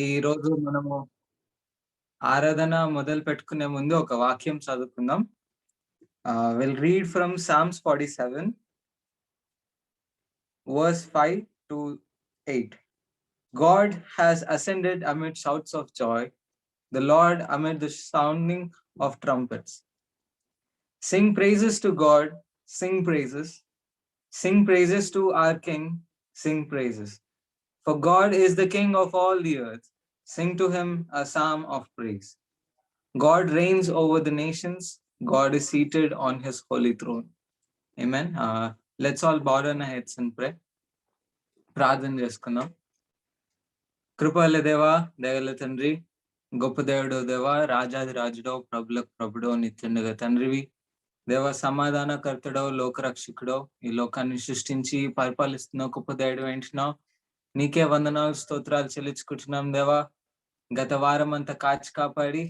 ఈ రోజు మనము ఆరాధన మొదలు పెట్టుకునే ముందు ఒక వాక్యం చదువుకుందాం. Will read from Psalms 47 verse 5 to 8. God has ascended amid shouts of joy, the Lord amid the sounding of trumpets. Sing praises to God, sing praises. Sing praises to our King, sing praises. For God is the King of all the earth. Sing to him a psalm of praise. God reigns over the nations. God is seated on his holy throne. Amen. Let's all bow down our heads and pray. ప్రార్థన చేసుకుందాం. కృపల దేవా, దయగల తండ్రి, గొప్ప దేవుడు దేవా, రాజాది రాజుడో, ప్రభులకు ప్రభుడో, నిత్యుండగా తండ్రివి దేవ, సమాధానకర్తడో, లోకరక్షకుడో, ఈ లోకాన్ని సృష్టించి పరిపాలిస్తున్న గొప్ప దేవుడు వెంటున్నావు. నీకే వందనాలు, స్తోత్రాలు చెల్లించుకుంటున్నాం దేవా. గత వారం అంతా కాచి కాపాడి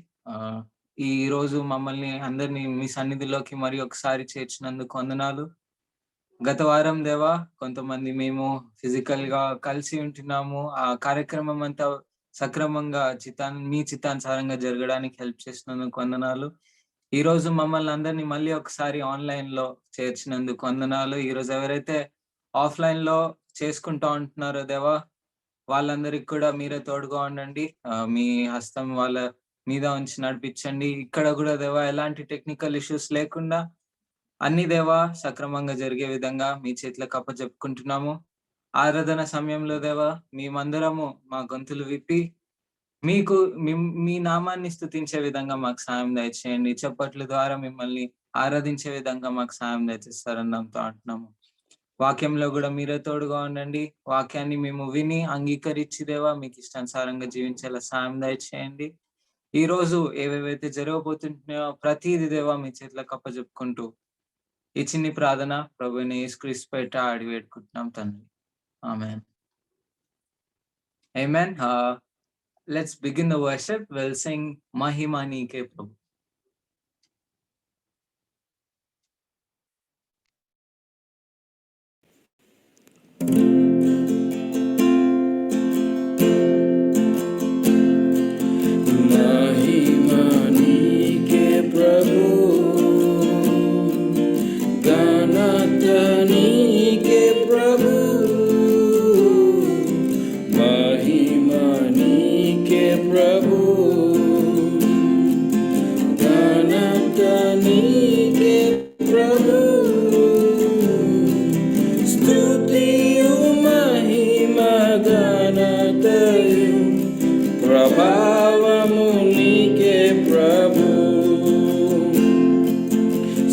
ఈ రోజు మమ్మల్ని అందరినీ మీ సన్నిధిలోకి మరి ఒకసారి చేర్చినందుకు వందనాలు. గత వారం దేవా, కొంతమంది మేము ఫిజికల్ గా కలిసి ఉంటున్నాము. ఆ కార్యక్రమం అంతా సక్రమంగా మీ చిత్తానుసారంగా జరగడానికి హెల్ప్ చేసినందుకు వందనాలు. ఈ రోజు మమ్మల్ని అందరినీ మళ్ళీ ఒకసారి ఆన్లైన్ లో చేర్చినందుకు వందనాలు. ఈ రోజు ఎవరైతే ఆఫ్లైన్ లో చేసుకుంటా ఉంటున్నారో దేవా, వాళ్ళందరికి కూడా మీరే తోడుగా ఉండండి. మీ హస్తం వాళ్ళ మీద ఉంచి నడిపించండి. ఇక్కడ కూడా దేవా ఎలాంటి టెక్నికల్ ఇష్యూస్ లేకుండా అన్ని దేవా సక్రమంగా జరిగే విధంగా మీ చేతులకు అప్పచెప్పుకుంటున్నాము. ఆరాధన సమయంలో దేవా మేమందరము మా గొంతులు విప్పి మీకు మీ నామాన్ని స్తుతించే విధంగా మాకు సాయం దయచేయండి. చప్పట్ల ద్వారా మిమ్మల్ని ఆరాధించే విధంగా మాకు సాయం దయచేస్తారని నమ్ముతూ అంటున్నాము. వాక్యంలో కూడా మీరే తోడుగా ఉండండి. వాక్యాన్ని మేము విని అంగీకరించి దేవా మీకు ఇష్టానుసారంగా జీవించేలా సాయం దయచేయండి. ఈ రోజు ఏవేవైతే జరగబోతుంటున్నాయో ప్రతిది దేవా మీ చేతులకు అప్పచెప్పుకుంటూ ఈ చిన్ని ప్రార్థన ప్రభువుని యేసుక్రీస్తు పేరిట అడిగి వేడుకుంటున్నాం తండ్రి. ఆమేన్. ఆమేన్. Let's begin the worship. We'll sing Mahima Nike Prabhu. Mahima Nike Prabhu, Ganata Nike Prabhu, Mahima Nike Prabhu, Ganata Nike Prabhu, Stutiyu Mahima Ganatayu, Prabhavamu Nike Prabhu,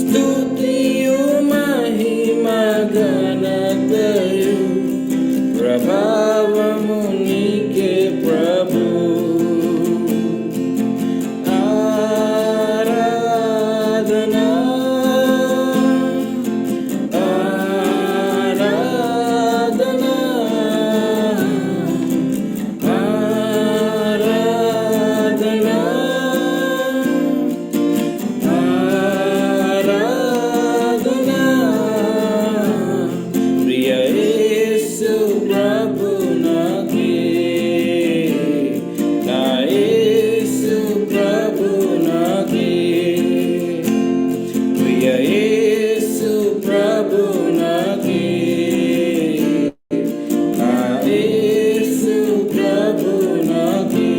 Stutiyu Mahima Ganatayu, Prabhavamu Nike Prabhu. Aradhana, Aradhana, Aradhana, Aradhana, Priya Yesu Prabhu Naki, Na Yesu Prabhu Naki, Priya Yesu Prabhu Naki, Na Yesu Prabhu Naki.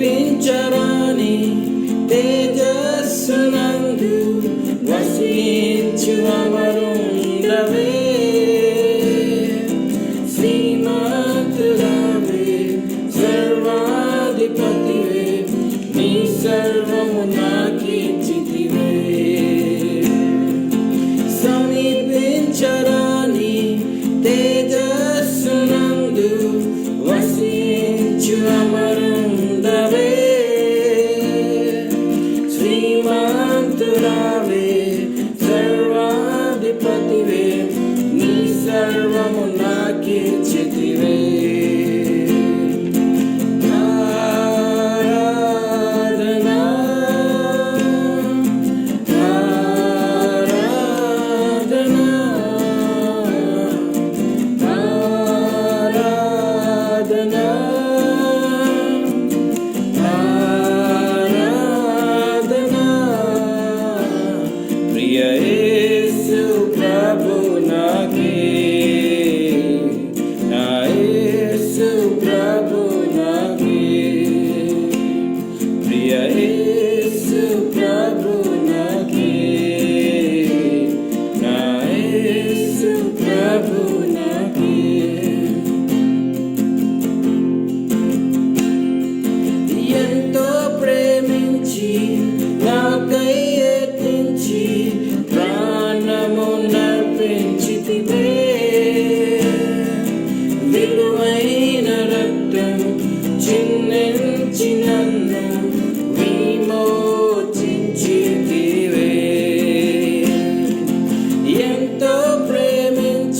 సమీపించరాని తేజస్సునందు వసించు అమరుండవే, శ్రీనాథుడవే, సర్వాధిపతివే, నీ సర్వము నాకిచ్చితివే. సమీపించరాని తేజస్సునందు వసించు అమరుండవే, శ్రీమంతుడవే, సర్వాధిపతివే, నీ సర్వము నాకిచ్చితివే. ఆరాధనా, ఆరాధనా,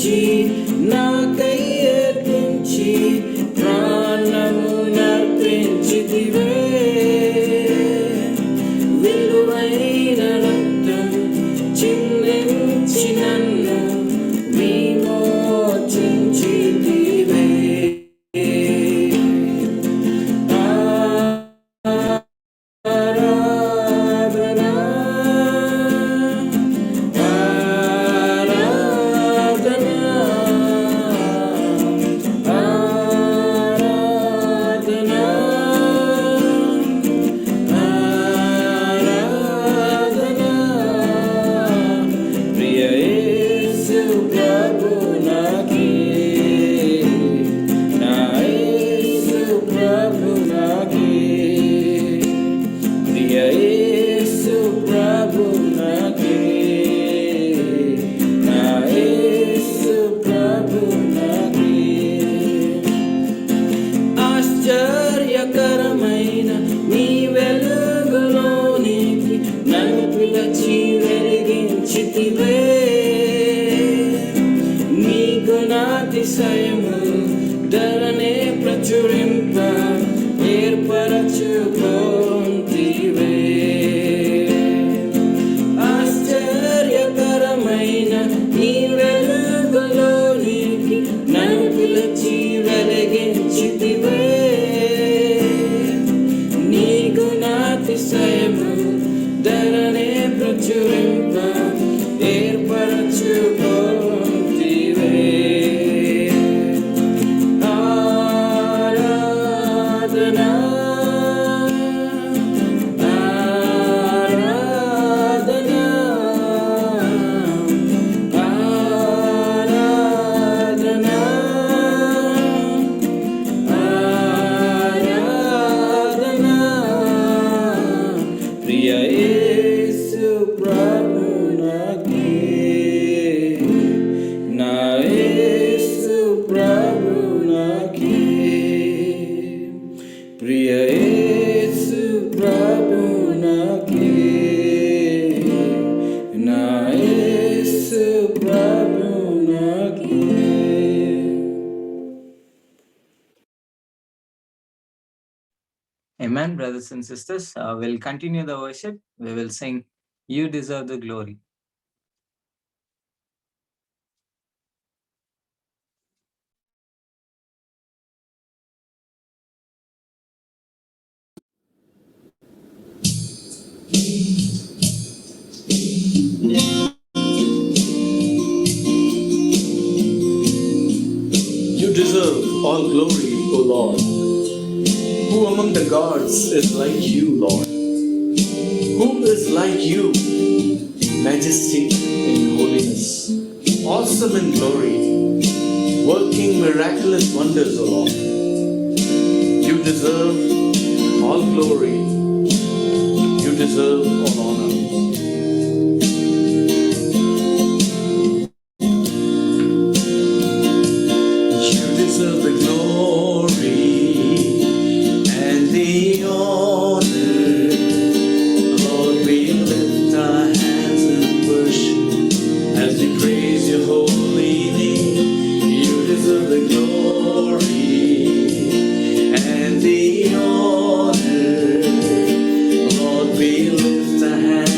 ప్రేమించి నాకై అర్పించి ప్రాణము నర్పించితివే విలువైన రక్తం చిందించి నన్ను విమోచించితివే ఆరాధనా ఆరాధనా ఆరాధనా ఆరాధనా ప్రియ యేసు ప్రభునాకి నా యేసు ప్రభునాకి ప్రియ యేసు ప్రభునాకి నా యేసు ప్రభునాకి ఆశ్చర్యకరమైన నీ వెలుగులోనికి నన్ను పిలిచి వెలిగించితివే నీ గుణాతిశయము ధరనే ప్రచురింప ఏర్పరచుకోంతివే ఆశ్చర్యకరమైన నీ వెలుగులోనికి నన్ను పిలిచి వెలిగించితివే నీ గుణాతిశయము ధరనే ప్రచురింప ఏర్పరచుకోంతివే ఆరాధనా ఆరాధనా ఆరాధనా ఆరాధనా ప్రియ యేసు ప్రభునాకి నా యేసు ప్రభునాకి ప్రియ యేసు ప్రభునాకి నా యేసు ప్రభునాకి Amen, brothers and sisters. We'll continue the worship. We will sing, You Deserve the Glory. You deserve all glory, O Lord. Who among the gods is like you, Lord? Who is like you? Majesty in holiness, awesome in glory, working miraculous wonders, O Lord. You deserve all glory. You deserve all honor. You deserve the glory and the honor. Lord, we lift our hands in worship as we praise your holy name. You deserve the glory and the honor. Lord, we lift our hands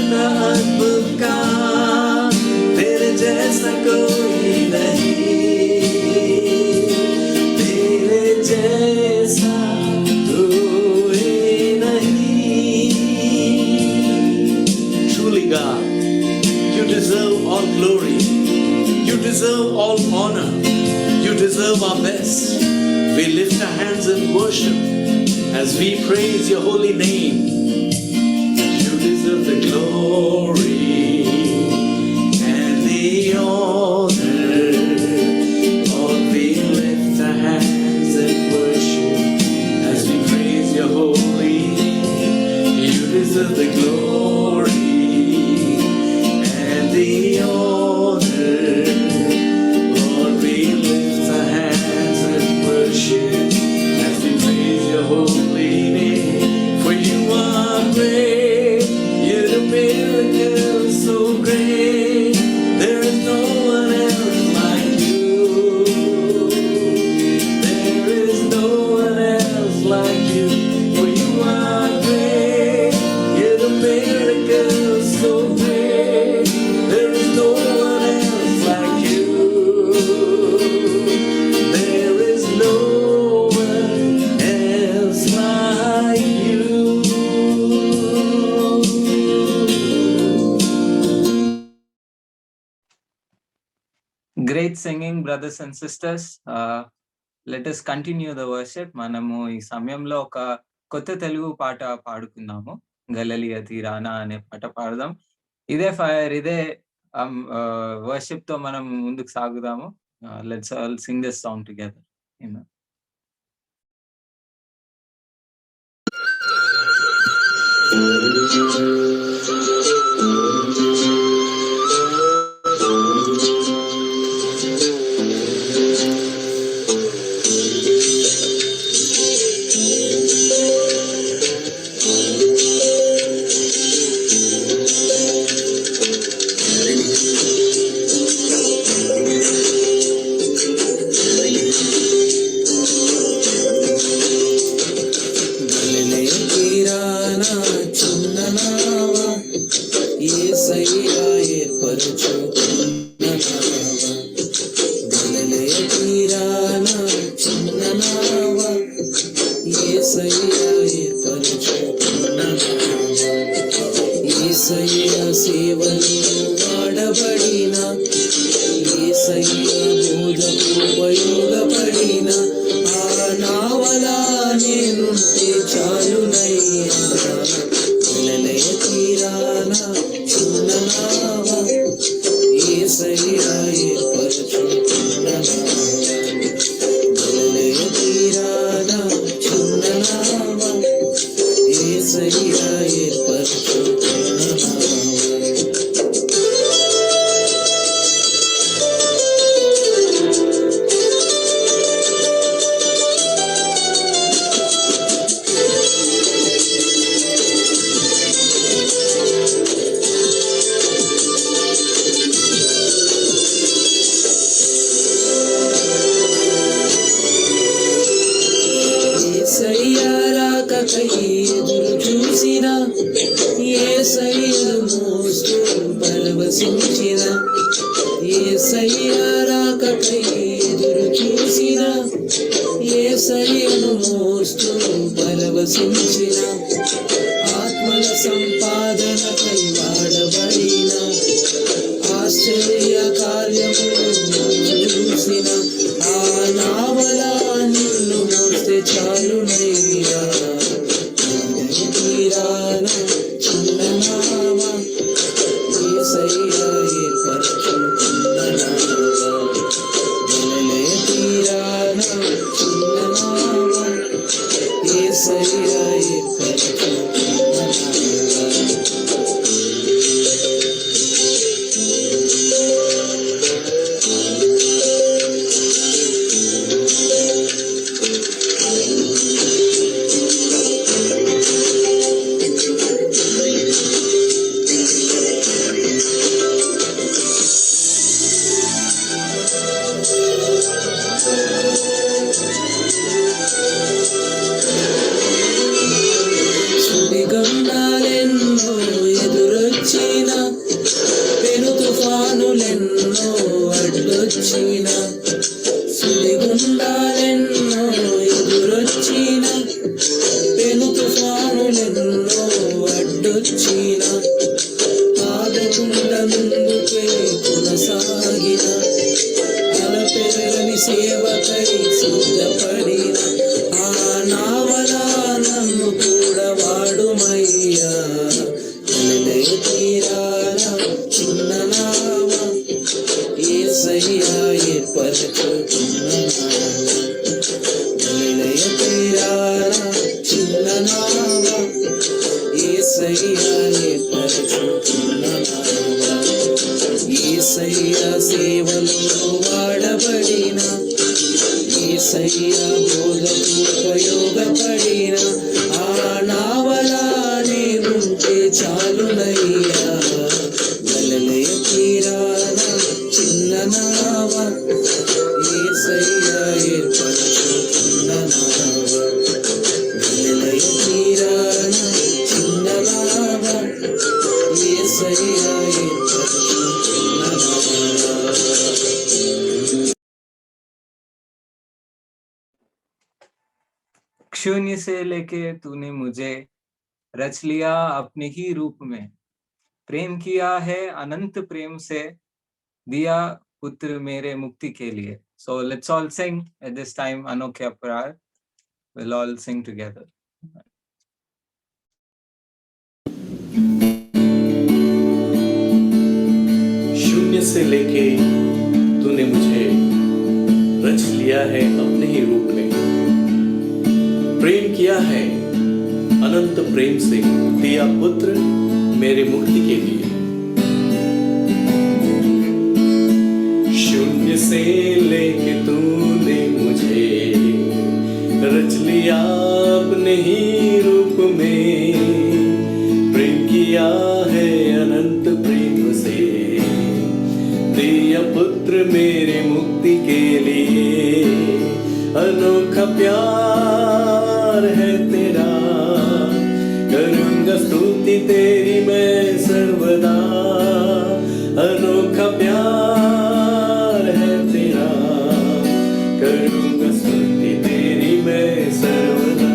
इतना अद्भुत काम तेरे जैसा कोई नहीं, तेरे जैसा कोई नहीं. Truly God, you deserve all glory, you deserve all honor, you deserve our best. We lift our hands in worship as we praise your holy name. You deserve the glory and the honor. Lord, we lift our hands in worship as we praise your holy name. You deserve the glory and the honor. Lord, we lift our hands in worship as we praise your holy name. For you are great, you're a miracle so great. There is no one else like you. There is no one else like you. For you are great, you're a miracle so great. There is no one else like you. There is no one else like you. Great singing, brothers and sisters. Let us continue the worship. మనము ఈ సమయంలో ఒక కొత్త తెలుగు పాట పాడుకుందాము. గలలియ తీరాన అనే పాట పాడదాం. ఇదే ఫైర్, ఇదే వర్షిప్ తో మనం ముందుకు సాగుదాము. Let's all sing this song together. Amen. వచ్చిన సుడిగుండాలెన్నో ఎదురొచ్చిన పెను తుఫానులెన్నో అడ్డొచ్చిన ఆగకుండా ముందుకే కొనసాగిన అలపెరగని సేవకై సిద్ధపడిన ఆ నావల నన్ను కూడా వాడుమయ్యా గలిలయ తీరాన చిన్న నావ యేసయ్యా ఏర్పరచుకున్న నావ గలిలయ తీరాన చిన్న నావ యేసయ్యా ఏర్పరచుకున్న నావ యేసయ్యా సేవలో వాడబడిన యేసయ్యా బోధకు ఉపయోగపడిన ఆ నావలా నేనుంటే చాలునయ్యా గలిలయ తీరాన చిన్న నావ యేసయ్యా ఏర్పరచుకున్న నావ గలిలయ తీరాన చిన్న నావ యేసయ్యా ఏర్పరచుకున్న నావ. शून्य से लेके तूने मुझे रच लिया अपने ही रूप में, प्रेम किया है अनंत प्रेम से, दिया पुत्र मेरे मुक्ति के लिए. So let's all sing at this time Anokya Prayer. We'll all sing together. शून्य से लेके तूने मुझे रच लिया है अपने ही रूप में, प्रेम किया है अनंत प्रेम से, दिया पुत्र मेरे मुक्ति के लिए. शून्य से लेके तूने मुझे रच लिया अपने ही रूप में, प्रेम किया है अनंत प्रेम से, दिया पुत्र मेरे मुक्ति के लिए. अनोखा प्यार है तेरा, करूंगा स्तुति तेरी मैं सर्वदा. अनोखा प्यार है तेरा, करूंगा स्तुति तेरी मैं सर्वदा.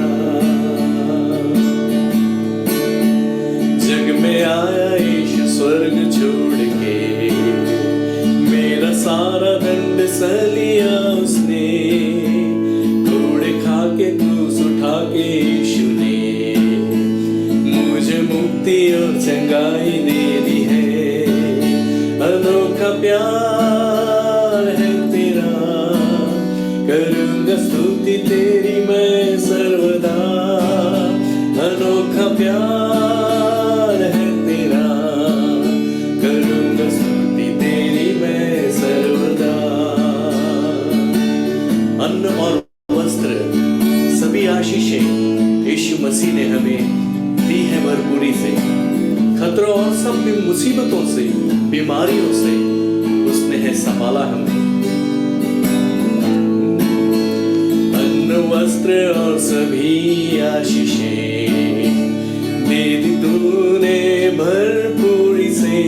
जग में आया यीशु स्वर्ग छोड़ के, मेरा सारा दंड सह लिया उसने, घोड़े खा के क्रूस उठा के यीशु ने मुझे मुक्ति और चंगाई दे दी है. अनोखा प्यार है तेरा, करूंगा स्तुति तेरी मैं सर्वदा. अनोखा प्यार है तेरा, करूंगा स्तुति तेरी मैं सर्वदा. अन्न और वस्त्र सभी आशीषें यीशु मसीह ने हमें दी है भरपूरी से. खतरों और सब भी मुसीबतों से, बीमारियों से उसने है संभाला हमें. अन्न वस्त्र और सभी आशीषें दे दी तूने भरपूरी से.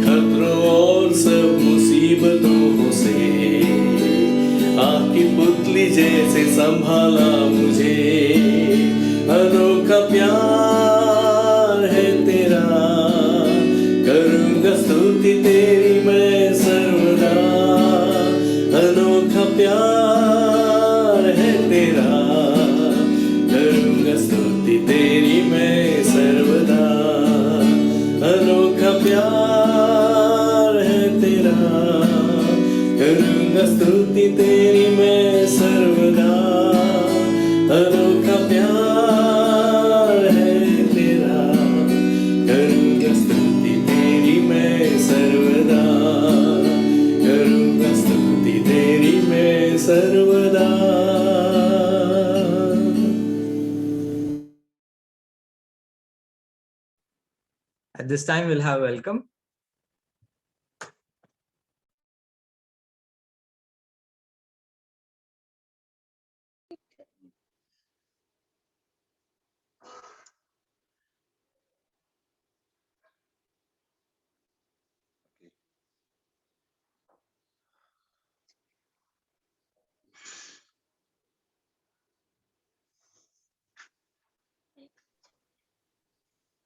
खतरों और सब मुसीबतों से आपकी पुतली जैसे संभाला मुझे. अनोखा प्यार है तेरा, करूंगा स्तुति तेरी मैं सर्वदा. अनोखा प्यार है तेरा, करूंगा स्तुति तेरी मैं सर्वदा. अनोखा प्यार है तेरा, करूंगा स्तुति तेरी मैं सर्वदा. अनोखा प्यार है तेरा, करूंगा स्तुति तेरी मैं सर्वदा. करूंगा स्तुति तेरी मैं सर्वदा. At this time we'll have welcome.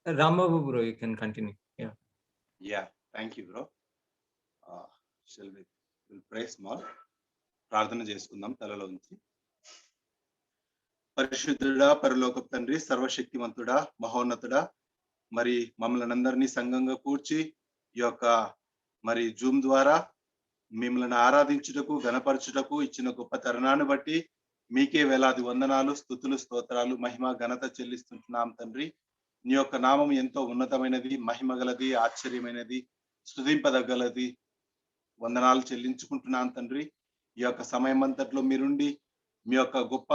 Rambabu bro, you can continue. Yeah. Yeah, thank you, bro. Shall we will pray small. ప్రార్థన చేసుకుందాం తలలో ఉంచి. పరిశుద్ధుడా, పరలోకపు తండ్రి, సర్వశక్తివంతుడా, మహోన్నతుడా, మరి మమ్మల్ని అందరినీ సంఘంగా కూర్చి ఈ యొక్క మరి జూమ్ ద్వారా మిమ్మల్ని ఆరాధించుటకు, గణపరచుటకు ఇచ్చిన గొప్ప తరుణాన్ని బట్టి మీకే వేలాది వందనాలు, స్తుతులు, స్తోత్రాలు, మహిమ, ఘనత చెల్లిస్తుంటున్నాం తండ్రి. నీ యొక్క నామం ఎంతో ఉన్నతమైనది, మహిమగలది, ఆశ్చర్యమైనది, స్తుతింపదగ్గలది. వందనాలు చెల్లించుకుంటున్నాను తండ్రి. ఈ యొక్క సమయం అంతట్లో మీరుండి మీ యొక్క గొప్ప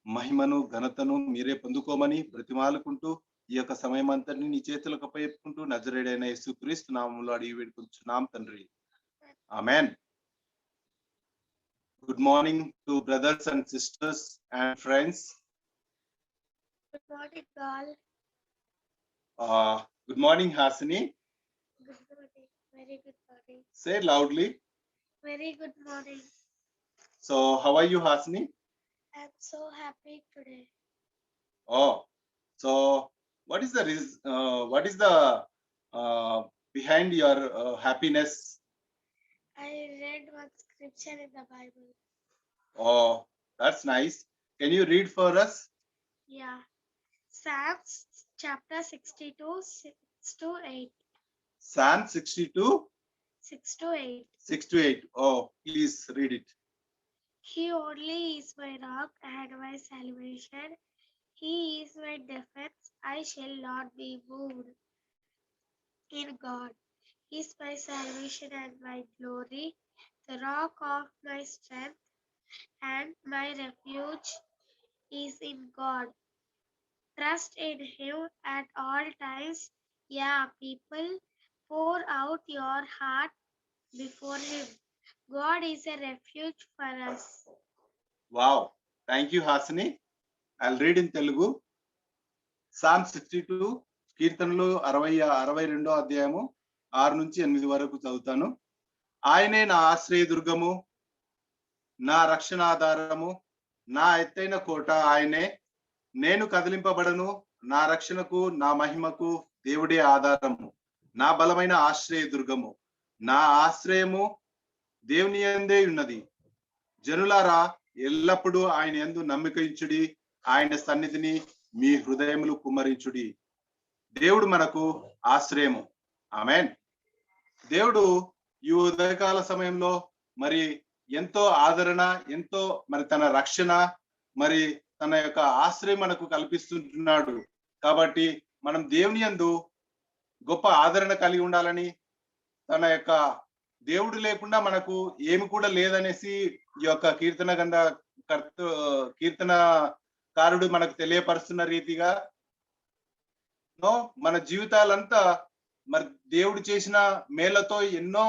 మహిమను, ఘనతను మీరే పొందుకోమని బ్రతిమాలుకుంటూ ఈ యొక్క సమయం అంతటిని నీ చేతులకు అప్పచెప్పుకుంటూ నజరేయుడైన యేసుక్రీస్తు నామములో అడిగి వేడుకుంటున్నాం తండ్రి. ఆమేన్. Good morning to brothers and sisters and friends. Good morning, all. Good morning, Hasini. Good morning. Very good morning. Say loudly. Very good morning. So, how are you, Hasini? I'm so happy today. Oh, so what is the behind your happiness? I read one scripture in the Bible. Oh, that's nice. Can you read for us? Yeah. Psalms chapter 62, 6 to 8. Psalm 62, 6 to 8. 6 to 8. Oh, please read it. He only is my rock and my salvation. He is my defense. I shall not be moved. In God is my salvation and my glory, the rock of my strength, and my refuge is in God. Trust in Him at all times. Yeah, people, pour out your heart before Him. God is a refuge for us. Wow. Thank you, Hasini. I'll read in Telugu. Psalm 62, కీర్తనలు 62వ అధ్యాయము 6 నుంచి 8 వరకు చదువుతాను. ఆయనే నా ఆశ్రయదుర్గము, నా రక్షణాధారము, నా ఎత్తైన కోట ఆయనే. నేను కదిలింపబడను. నా రక్షణకు, నా మహిమకు దేవుడే ఆధారము, నా బలమైన ఆశ్రయదుర్గము. నా ఆశ్రయము దేవుని యందే ఉన్నది. జనులారా, ఎల్లప్పుడూ ఆయన యందు నమ్మికించుడి, ఆయన సన్నిధిని మీ హృదయములు కుమ్మరించుడి. దేవుడు మనకు ఆశ్రయము. ఆమేన్. దేవుడు ఈ ఉదయకాల సమయంలో మరి ఎంతో ఆదరణ, ఎంతో మరి తన రక్షణ, మరి తన యొక్క ఆశ్రయం మనకు కల్పిస్తుంటున్నాడు. కాబట్టి మనం దేవుని యందు గొప్ప ఆదరణ కలిగి ఉండాలని, తన యొక్క దేవుడు లేకుండా మనకు ఏమి కూడా లేదనేసి ఈ యొక్క కీర్తనకారుడు మనకు తెలియపరుస్తున్న రీతిగా మన జీవితాలంతా మరి దేవుడు చేసిన మేళ్లతో ఎన్నో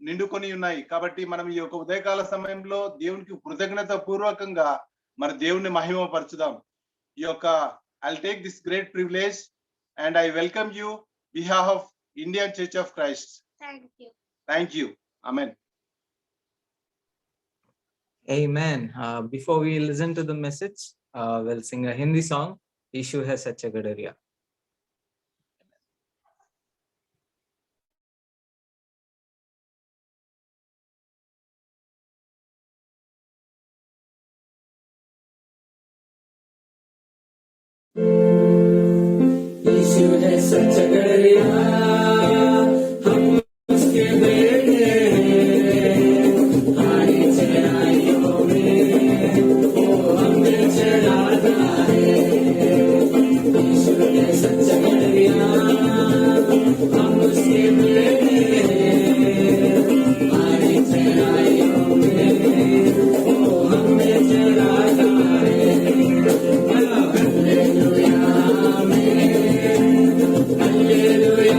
నిండుకొని ఉన్నాయి. కాబట్టి మనం ఈ యొక్క ఉదయకాల సమయంలో దేవునికి కృతజ్ఞత పూర్వకంగా మరి దేవుని మహిమపరచుదాం. ఈ యొక్క I'll take this great privilege and I welcome you behalf of Indian Church of Christ. Thank you. Thank you. Amen. Amen. Before we listen to the message, we'll sing a Hindi song, Ishu Hai Sacha Gadariya. यीशु है सच्चा गड़रिया, हम उसके बेटे हैं। हारी चढ़ाइयों में वो हमें चढ़ाता है। यीशु है सच्चा गड़रिया, हम उसके बेटे हैं। हारी चढ़ाइयों में वो हमें चढ़ाता है। Hallelujah, hallelujah.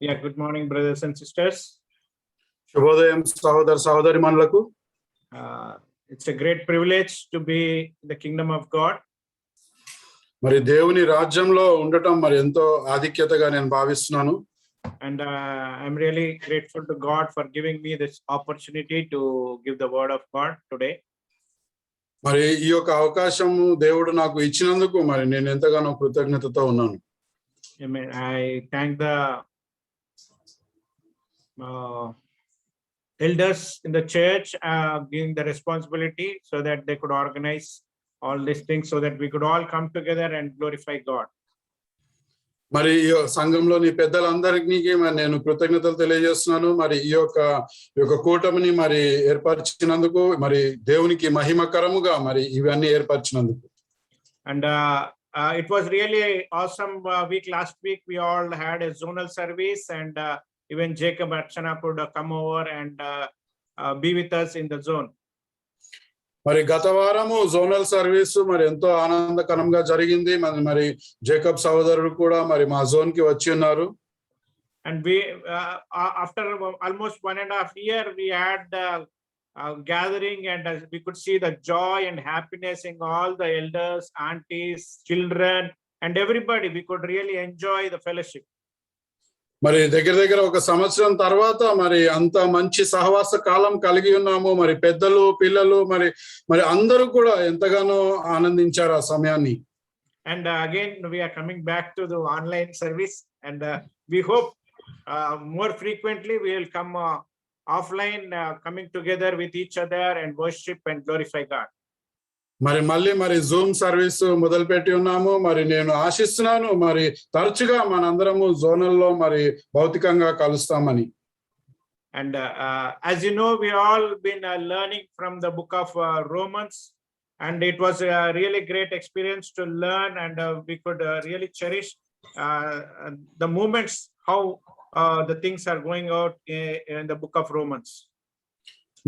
Yeah, good morning, brothers and sisters. శుభోదయం సహోదర సహోదరిమణులకు. It's a great privilege to be in the kingdom of God. మరి దేవుని రాజ్యంలో ఉండటం మరి ఎంతో ఆధిక్యతగా నేను భావిస్తున్నాను. And I'm really grateful to God for giving me this opportunity to give the word of God today. మరి ఈ యొక్క అవకాశం దేవుడు నాకు ఇచ్చినందుకు మరి నేను ఎంతగానో కృతజ్ఞతతో ఉన్నాను. Amen. I thank the elders in the church giving the responsibility so that they could organize all these things so that we could all come together and glorify God. మరి ఈ సంఘంలోని పెద్దలందరికీ మరి నేను కృతజ్ఞతలు తెలియజేస్తున్నాను. మరి ఈ యొక్క కూటమిని మరి ఏర్పరిచినందుకు, మరి దేవునికి మహిమకరముగా మరి ఇవన్నీ ఏర్పరిచినందుకు. And it was really awesome week. Last week we all had a zonal service, and even Jacob Archana could come over and be with us in the zone. మరి గత వారము జోనల్ సర్వీస్ మరి ఎంతో ఆనందకరంగా జరిగింది. మరి జేకబ్ సహోదరుడు కూడా మరి మా జోన్ కి వచ్చి ఉన్నారు. And we after almost 1.5 years we had gathering, and we could see the joy and happiness in all the elders, aunties, children, and everybody. We could really enjoy the fellowship. మరి దగ్గర ఒక సంవత్సరం తర్వాత మరి అంత మంచి సహవాస కాలం కలిగి ఉన్నాము. మరి పెద్దలు పిల్లలు మరి అందరూ కూడా ఎంతగానో ఆనందించారు ఆ సమయాన్ని. And again we are coming back to the online service, and we hope more frequently we will come offline, coming together with each other and worship and glorify God. మరి జూమ్ సర్వీస్ మొదలుపెట్టి ఉన్నాము. మరి నేను ఆశిస్తున్నాను మరి తరచుగా మనందరము జోనల్లో మరి భౌతికంగా కలుస్తామని. And as you know, we all been learning from the book of Romans, and it was a really great experience to learn, and we could really cherish the moments how the things are going out in the book of Romans.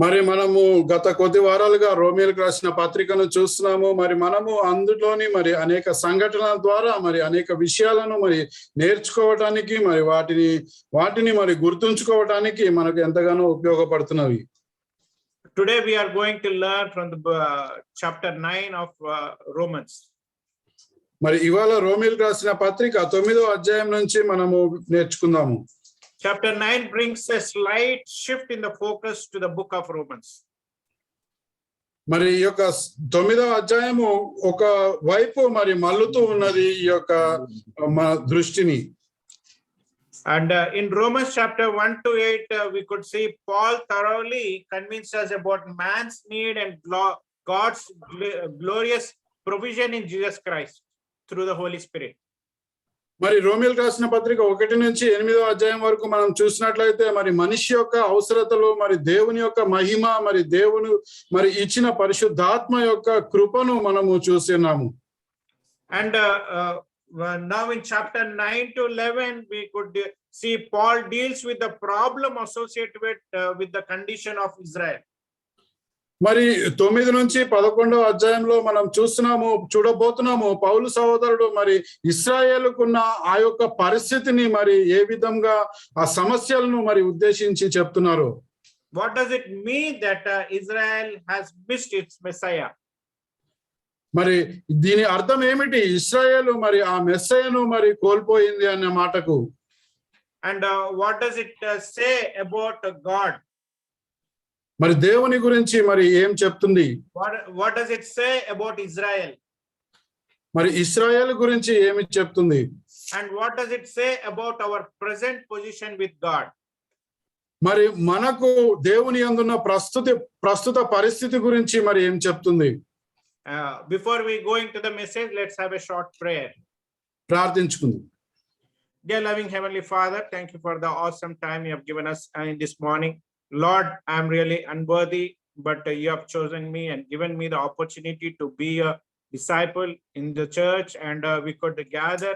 మరి మనము గత కొద్ది వారాలుగా రోమియోలకు రాసిన పత్రికను చూస్తున్నాము. మరి మనము అందులోని మరి అనేక సంఘటనల ద్వారా మరి అనేక విషయాలను మరి నేర్చుకోవటానికి మరి వాటిని మరి గుర్తుంచుకోవటానికి మనకు ఎంతగానో ఉపయోగపడుతున్నవి. Today we are going to learn from the chapter 9 of Romans. మరి ఇవాళ రోమియోలకు రాసిన పత్రిక 9వ అధ్యాయం నుంచి మనము నేర్చుకుందాము. Chapter 9 brings a slight shift in the focus to the book of Romans. మరి ఈ యొక్క 9వ అధ్యాయము ఒక వైపు మరి మల్లుతూ ఉన్నది ఈ యొక్క మన దృష్టిని. And in Romans chapter 1 to 8, we could see Paul thoroughly convinced us about man's need and God's glorious provision in Jesus Christ through the Holy Spirit. మరి రోమియోలకు రాసిన పత్రిక 1 నుంచి 8వ అధ్యాయం వరకు మనం చూసినట్లయితే మరి మనిషి యొక్క అవసరతలు, మరి దేవుని యొక్క మహిమ, మరి దేవుని మరి ఇచ్చిన పరిశుద్ధాత్మ యొక్క కృపను మనము చూస్తున్నాము. And now in chapter 9 to 11 we could see Paul deals with the problem associated with the condition of Israel. మరి 9 నుంచి 11వ అధ్యాయంలో మనం చూడబోతున్నాము పౌలు సహోదరుడు మరి ఇశ్రాయేలుకున్న ఆ యొక్క పరిస్థితిని మరి ఏ విధంగా ఆ సమస్యలను మరి ఉద్దేశించి చెప్తున్నారు. What does it mean that Israel has missed its Messiah? మరి దీని అర్థం ఏమిటి? ఇశ్రాయేలు మరి ఆ మెస్సయను మరి కోల్పోయింది అనే మాటకు. And what does it say about God? మరి దేవుని గురించి మరి ఏం చెప్తుంది? What does it say about Israel? మరి ఇశ్రాయేలు గురించి ఏమి చెప్తుంది? And what does it say about our present position with God? మరి మనకు దేవుని యందున్న ప్రస్తుత పరిస్థితి గురించి మరి ఏం చెప్తుంది? Before we go into the message, let's have a short prayer. ప్రార్థించుకుందాం. Dear loving Heavenly Father, thank you for the awesome time you have given us in this morning. Lord, I'm really unworthy, but you have chosen me and given me the opportunity to be a disciple in the church, and we could gather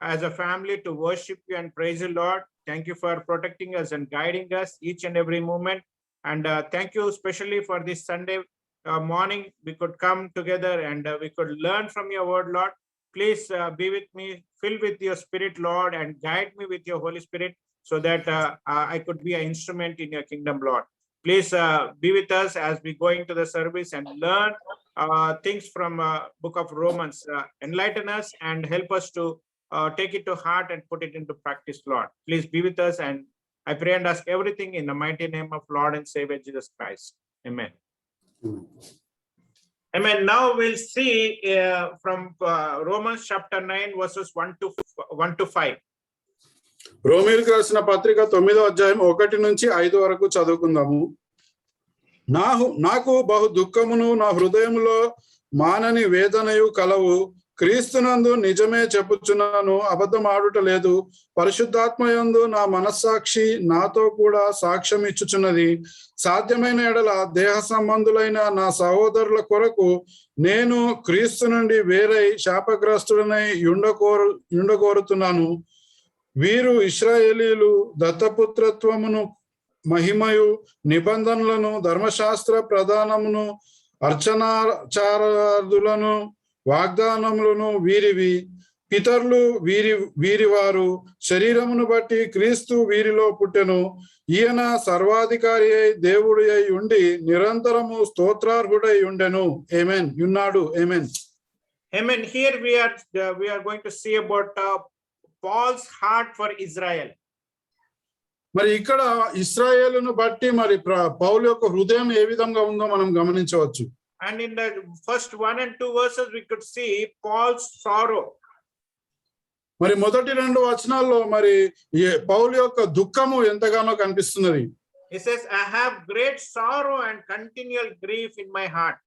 as a family to worship you and praise you, Lord. Thank you for protecting us and guiding us each and every moment. And thank you especially for this Sunday morning. We could come together and we could learn from your word, Lord. Please be with me, fill with your spirit, Lord, and guide me with your Holy Spirit, so that I could be an instrument in your kingdom, Lord. Please be with us as we go into the service and learn things from book of Romans. Enlighten us and help us to take it to heart and put it into practice, Lord. Please be with us, and I pray and ask everything in the mighty name of Lord and Savior Jesus Christ. Amen. Amen. Now we'll see from Romans chapter 9 verses 1 to 5. రోమీయులకు రాసిన పత్రిక 9వ అధ్యాయం 1 నుంచి 5 వరకు చదువుకుందాము. నాకు బహు దుఃఖమును నా హృదయములో మానని వేదనయు కలవు. క్రీస్తునందు నిజమే చెప్పుచున్నాను, అబద్ధం ఆడుట లేదు. పరిశుద్ధాత్మయందు నా మనస్సాక్షి నాతో కూడా సాక్ష్యం ఇచ్చుచున్నది. సాధ్యమైన ఎడల దేహ సంబంధులైన నా సహోదరుల కొరకు నేను క్రీస్తు నుండి వేరై శాపగ్రస్తుడనై ఉండగోరుతున్నాను. వీరు ఇశ్రాయేలీలు దత్తపుత్రత్వమును, మహిమయు, నిబంధనలను, ధర్మశాస్త్ర ప్రధానమును, అర్చనాచారాదులను, వాగ్దానములను వీరివి. పితరులు వీరివారు. శరీరమును బట్టి క్రీస్తు వీరిలో పుట్టెను. ఈయన సర్వాధికారి అయి దేవుడి అయి ఉండి నిరంతరము స్తోత్రార్హుడై ఉండెను. ఆమేన్. ఉన్నాడు. ఆమేన్. Amen. Here we are going to see about Paul's heart for Israel. మరి ఇక్కడ ఇశ్రాయేలును బట్టి మరి పౌలు యొక్క హృదయం ఏ విధంగా ఉందో మనం గమనించవచ్చు. And in the first 1 and 2 verses we could see Paul's sorrow. మరి మొదటి 2 వచనాల్లో మరి పౌలు యొక్క దుఃఖము ఎంతగానో కనిపిస్తున్నది. He says, I have great sorrow and continual grief in my heart.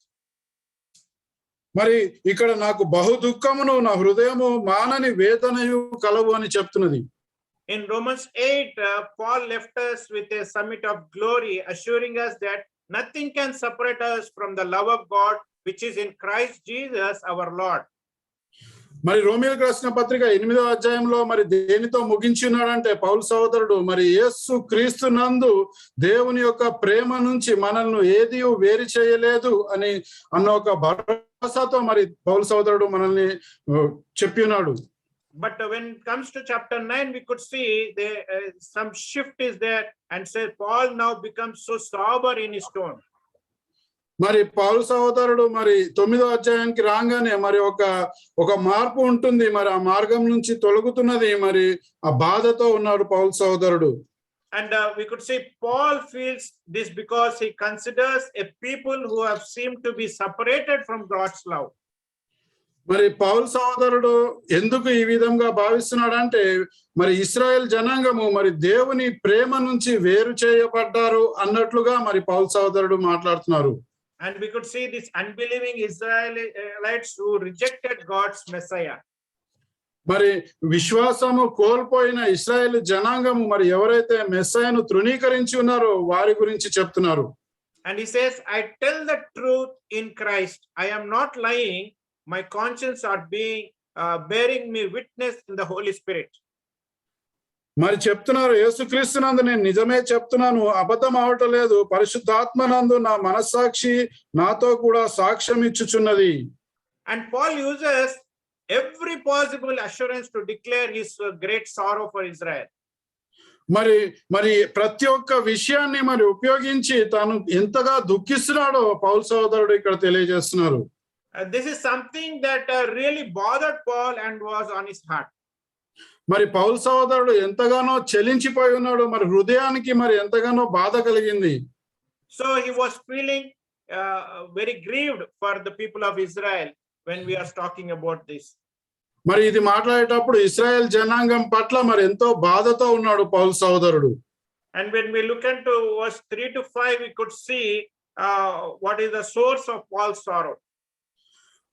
మరి ఇక్కడ నాకు బహు దుఃఖమును నా హృదయము మానని వేదనయు కలవు అని చెప్తున్నది. In Romans 8, Paul left us with a summit of glory, assuring us that nothing can separate us from the love of God, which is in Christ Jesus our Lord. మరి రోమీయులకు రాసిన పత్రిక 8వ అధ్యాయంలో మరి దేనితో ముగించున్నాడంటే పౌలు సహోదరుడు మరి యేసు క్రీస్తు నందు దేవుని యొక్క ప్రేమ నుంచి మనల్ని ఏది వేరు చేయలేదు అని అన్న ఒక భరోసాతో మరి పౌలు సహోదరుడు మనల్ని చెప్పినాడు. But when it comes to chapter 9, we could see some shift is there, and say Paul now becomes so sober in his tone. మరి పౌలు సహోదరుడు మరి 9వ అధ్యాయానికి రాగానే మరి ఒక మార్పు ఉంటుంది. మరి ఆ మార్గం నుంచి తొలగుతున్నది. మరి ఆ బాధతో ఉన్నాడు పౌలు సహోదరుడు. And we could say Paul feels this because he considers a people who have seemed to be separated from God's love. మరి పౌలు సహోదరుడు ఎందుకు ఈ విధంగా భావిస్తున్నాడంటే మరి ఇశ్రాయేల్ జనాంగము మరి దేవుని ప్రేమ నుంచి వేరు చేయబడ్డారు అన్నట్లుగా మరి పౌలు సహోదరుడు మాట్లాడుతున్నారు. And we could see these unbelieving Israelites who rejected God's Messiah. మరి విశ్వాసము కోల్పోయిన ఇశ్రాయేల్ జనాంగము మరి ఎవరైతే మెస్సయాను తృణీకరించి ఉన్నారో వారి గురించి చెప్తున్నారు. And he says, I tell the truth in Christ. I am not lying. My conscience are bearing me witness in the Holy Spirit. మరి చెప్తున్నారు యేసుక్రీస్తునందు నేను నిజమే చెప్తున్నాను, అబద్ధం అవటం లేదు. పరిశుద్ధాత్మనందు నా మనస్సాక్షి నాతో కూడా సాక్ష్యం ఇచ్చుచున్నది. And Paul uses every possible assurance to declare his great sorrow for Israel. మరి ప్రతి ఒక్క విషయాన్ని మరి ఉపయోగించి తాను ఎంతగా దుఃఖిస్తున్నాడో పౌలు సహోదరుడు ఇక్కడ తెలియజేస్తున్నారు. This is something that really bothered Paul and was on his heart. మరి పౌలు సహోదరుడు ఎంతగానో చలించిపోయి ఉన్నాడు. మరి హృదయానికి మరి ఎంతగానో బాధ కలిగింది. So he was feeling very grieved for the people of Israel when we are talking about this. మరి ఇది మాట్లాడేటప్పుడు ఇశ్రాయేల్ జనాంగం పట్ల మరి ఎంతో బాధతో ఉన్నాడు పౌలు సహోదరుడు. And when we look into verse 3 to 5, we could see what is the source of Paul's sorrow.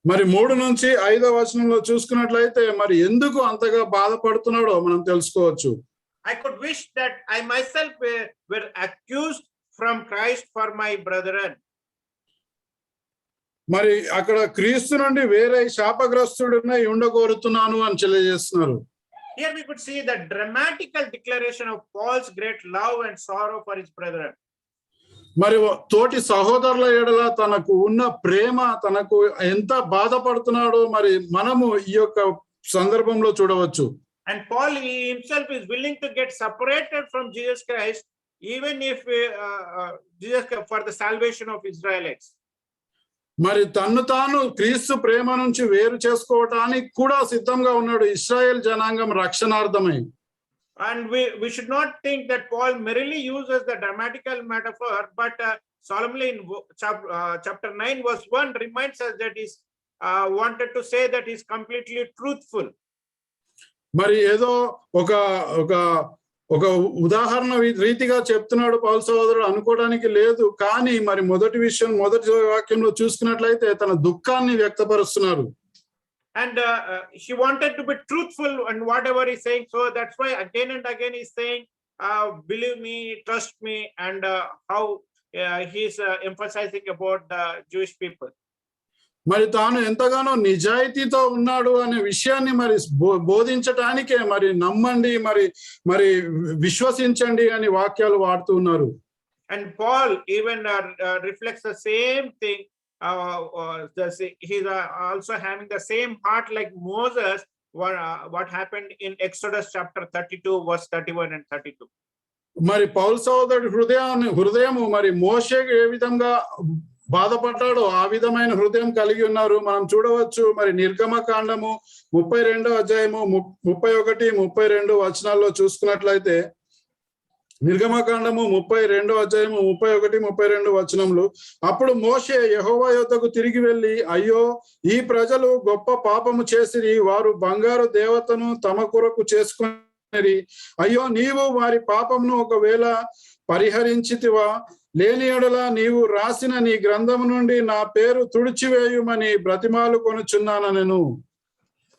మరి 3 నుంచి 5వ వచనంలో చూసుకున్నట్లయితే మరి ఎందుకు అంతగా బాధపడుతున్నాడో మనం తెలుసుకోవచ్చు. I could wish that I myself were accused from Christ for my brethren. మరి అక్కడ క్రీస్తు నుండి వేరే శాపగ్రస్తుడినై ఉండగోరుతున్నాను అని తెలియజేస్తున్నారు. Here we could see the dramatical declaration of Paul's great love and sorrow for his brethren. మరి తోటి సహోదరుల ఎడల తనకు ఉన్న ప్రేమ, తనకు ఎంత బాధపడుతున్నాడో మరి మనము ఈ యొక్క సందర్భంలో చూడవచ్చు. And Paul he himself is willing to get separated from Jesus Christ, even if Jesus for the salvation of Israelites. మరి తన్ను తాను క్రీస్తు ప్రేమ నుంచి వేరు చేసుకోవటానికి కూడా సిద్ధంగా ఉన్నాడు ఇశ్రాయేల్ జనాంగం రక్షణార్థమై. And we should not think that Paul merely uses the grammatical metaphor, but solemnly in chapter 9 verse 1 reminds us that he's wanted to say that he's completely truthful. మరి ఏదో ఒక ఒక ఒక ఉదాహరణ రీతిగా చెప్తున్నాడు పౌలు సహోదరుడు అనుకోవడానికి లేదు, కానీ మరి మొదటి వాక్యంలో చూసుకున్నట్లయితే తన దుఃఖాన్ని వ్యక్తపరుస్తున్నారు. And he wanted to be truthful and whatever he's saying, so that's why again and again he's saying believe me, trust me, and how he's emphasizing about the Jewish people. మరి తాను ఎంతగానో నిజాయితీతో ఉన్నాడు అనే విషయాన్ని మరి బోధించటానికే మరి నమ్మండి, మరి విశ్వసించండి అని వాక్యాలు వాడుతూ ఉన్నారు. And Paul even reflects the same thing. He's also having the same heart like Moses, what happened in Exodus chapter 32 verse 31 and 32. మరి పౌలు సహోదరుడి హృదయము మరి మోషేకు ఏ విధంగా బాధపడ్డాడో ఆ విధమైన హృదయం కలిగి ఉన్నారు. మనం చూడవచ్చు మరి నిర్గమకాండము 32వ అధ్యాయము 31, 32 వచనాల్లో చూసుకున్నట్లయితే నిర్గమకాండము 32వ అధ్యాయము 31, 32 వచనములు, అప్పుడు మోషే యెహోవా యొద్దకు తిరిగి వెళ్ళి, అయ్యో ఈ ప్రజలు గొప్ప పాపము చేసిరి, వారు బంగారు దేవతను తమ కొరకు చేసుకుని, అయ్యో నీవు వారి పాపమును ఒకవేళ పరిహరించితివా, లేని యెడల నీవు రాసిన నీ గ్రంథము నుండి నా పేరు తుడిచివేయుమని బ్రతిమాలు కొనుచున్నానెను.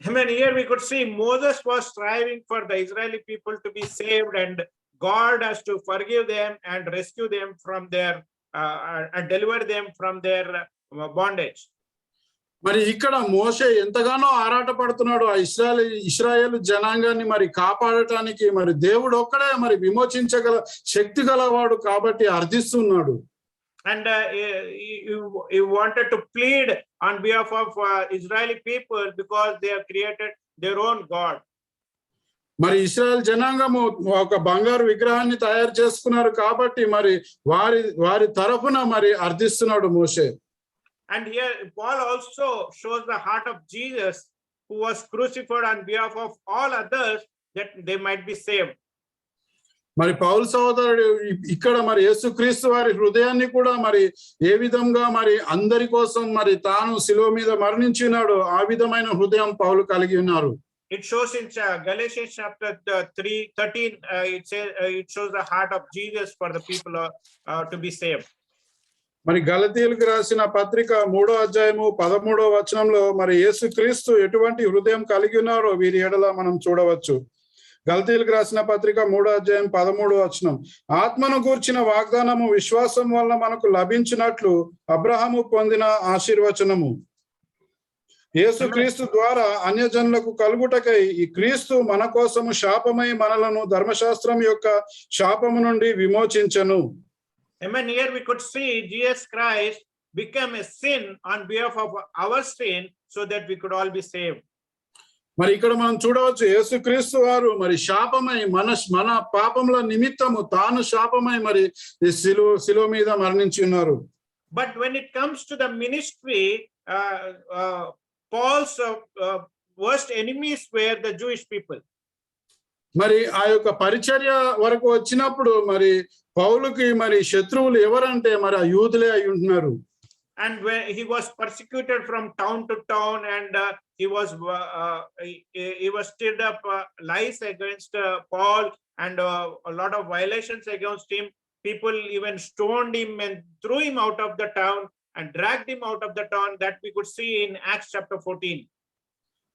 I mean, here we could see Moses was striving for the Israeli people to be saved, and God has to forgive them and rescue them from their and deliver them from their bondage. మరి ఇక్కడ మోషే ఎంతగానో ఆరాటపడుతున్నాడు ఆ ఇశ్రాయేలు జనాంగాన్ని మరి కాపాడటానికి. మరి దేవుడు ఒక్కడే మరి విమోచించగల శక్తి గలవాడు కాబట్టి అర్థిస్తున్నాడు. And he wanted to plead on behalf of Israeli people because they have created their own God. మరి ఇశ్రాయేల్ జనాంగము ఒక బంగారు విగ్రహాన్ని తయారు చేసుకున్నారు కాబట్టి మరి వారి తరఫున మరి అర్థిస్తున్నాడు మోషే. And here Paul also shows the heart of Jesus, who was crucified on behalf of all others that they might be saved. మరి పౌలు సహోదరుడు ఇక్కడ మరి యేసుక్రీస్తు వారి హృదయాన్ని కూడా మరి ఏ విధంగా మరి అందరి కోసం మరి తాను శిలువ మీద మరణించినాడు ఆ విధమైన హృదయం పౌలు కలిగి ఉన్నారు. It shows in Galatians chapter 3:13. It shows the heart of Jesus for the people to be saved. మరి గలతీయులకు రాసిన పత్రిక 3వ అధ్యాయము 13వ వచనంలో మరి యేసుక్రీస్తు ఎటువంటి హృదయం కలిగి ఉన్నారో వీరి ఎడల మనం చూడవచ్చు. గలతీయులకు రాసిన పత్రిక 3వ అధ్యాయం 13వ వచనం, ఆత్మను గూర్చిన వాగ్దానము విశ్వాసం వలన మనకు లభించినట్లు అబ్రహాము పొందిన ఆశీర్వచనము యేసుక్రీస్తు ద్వారా అన్యజనులకు కలుగుటకై ఈ క్రీస్తు మన కోసము శాపమై మనలను ధర్మశాస్త్రం యొక్క శాపము నుండి విమోచించెను. Amen. Here we could see Jesus Christ become a sin on behalf of our sin so that we could all be saved. మరి ఇక్కడ మనం చూడవచ్చు యేసుక్రీస్తు వారు మరి శాపమై మన పాపముల నిమిత్తము తాను శాపమై మరి శిలువ మీద మరణించి ఉన్నారు. But when it comes to the ministry, Paul's worst enemies were the Jewish people. మరి ఆ యొక్క పరిచర్య వరకు వచ్చినప్పుడు మరి పౌలుకి మరి శత్రువులు ఎవరంటే మరి ఆ యూదులే అయి ఉంటున్నారు. And when he was persecuted from town to town, and he was stirred up lies against Paul, and a lot of violations against him. People even stoned him and threw him out of the town and dragged him out of the town. That we could see in Acts chapter 14.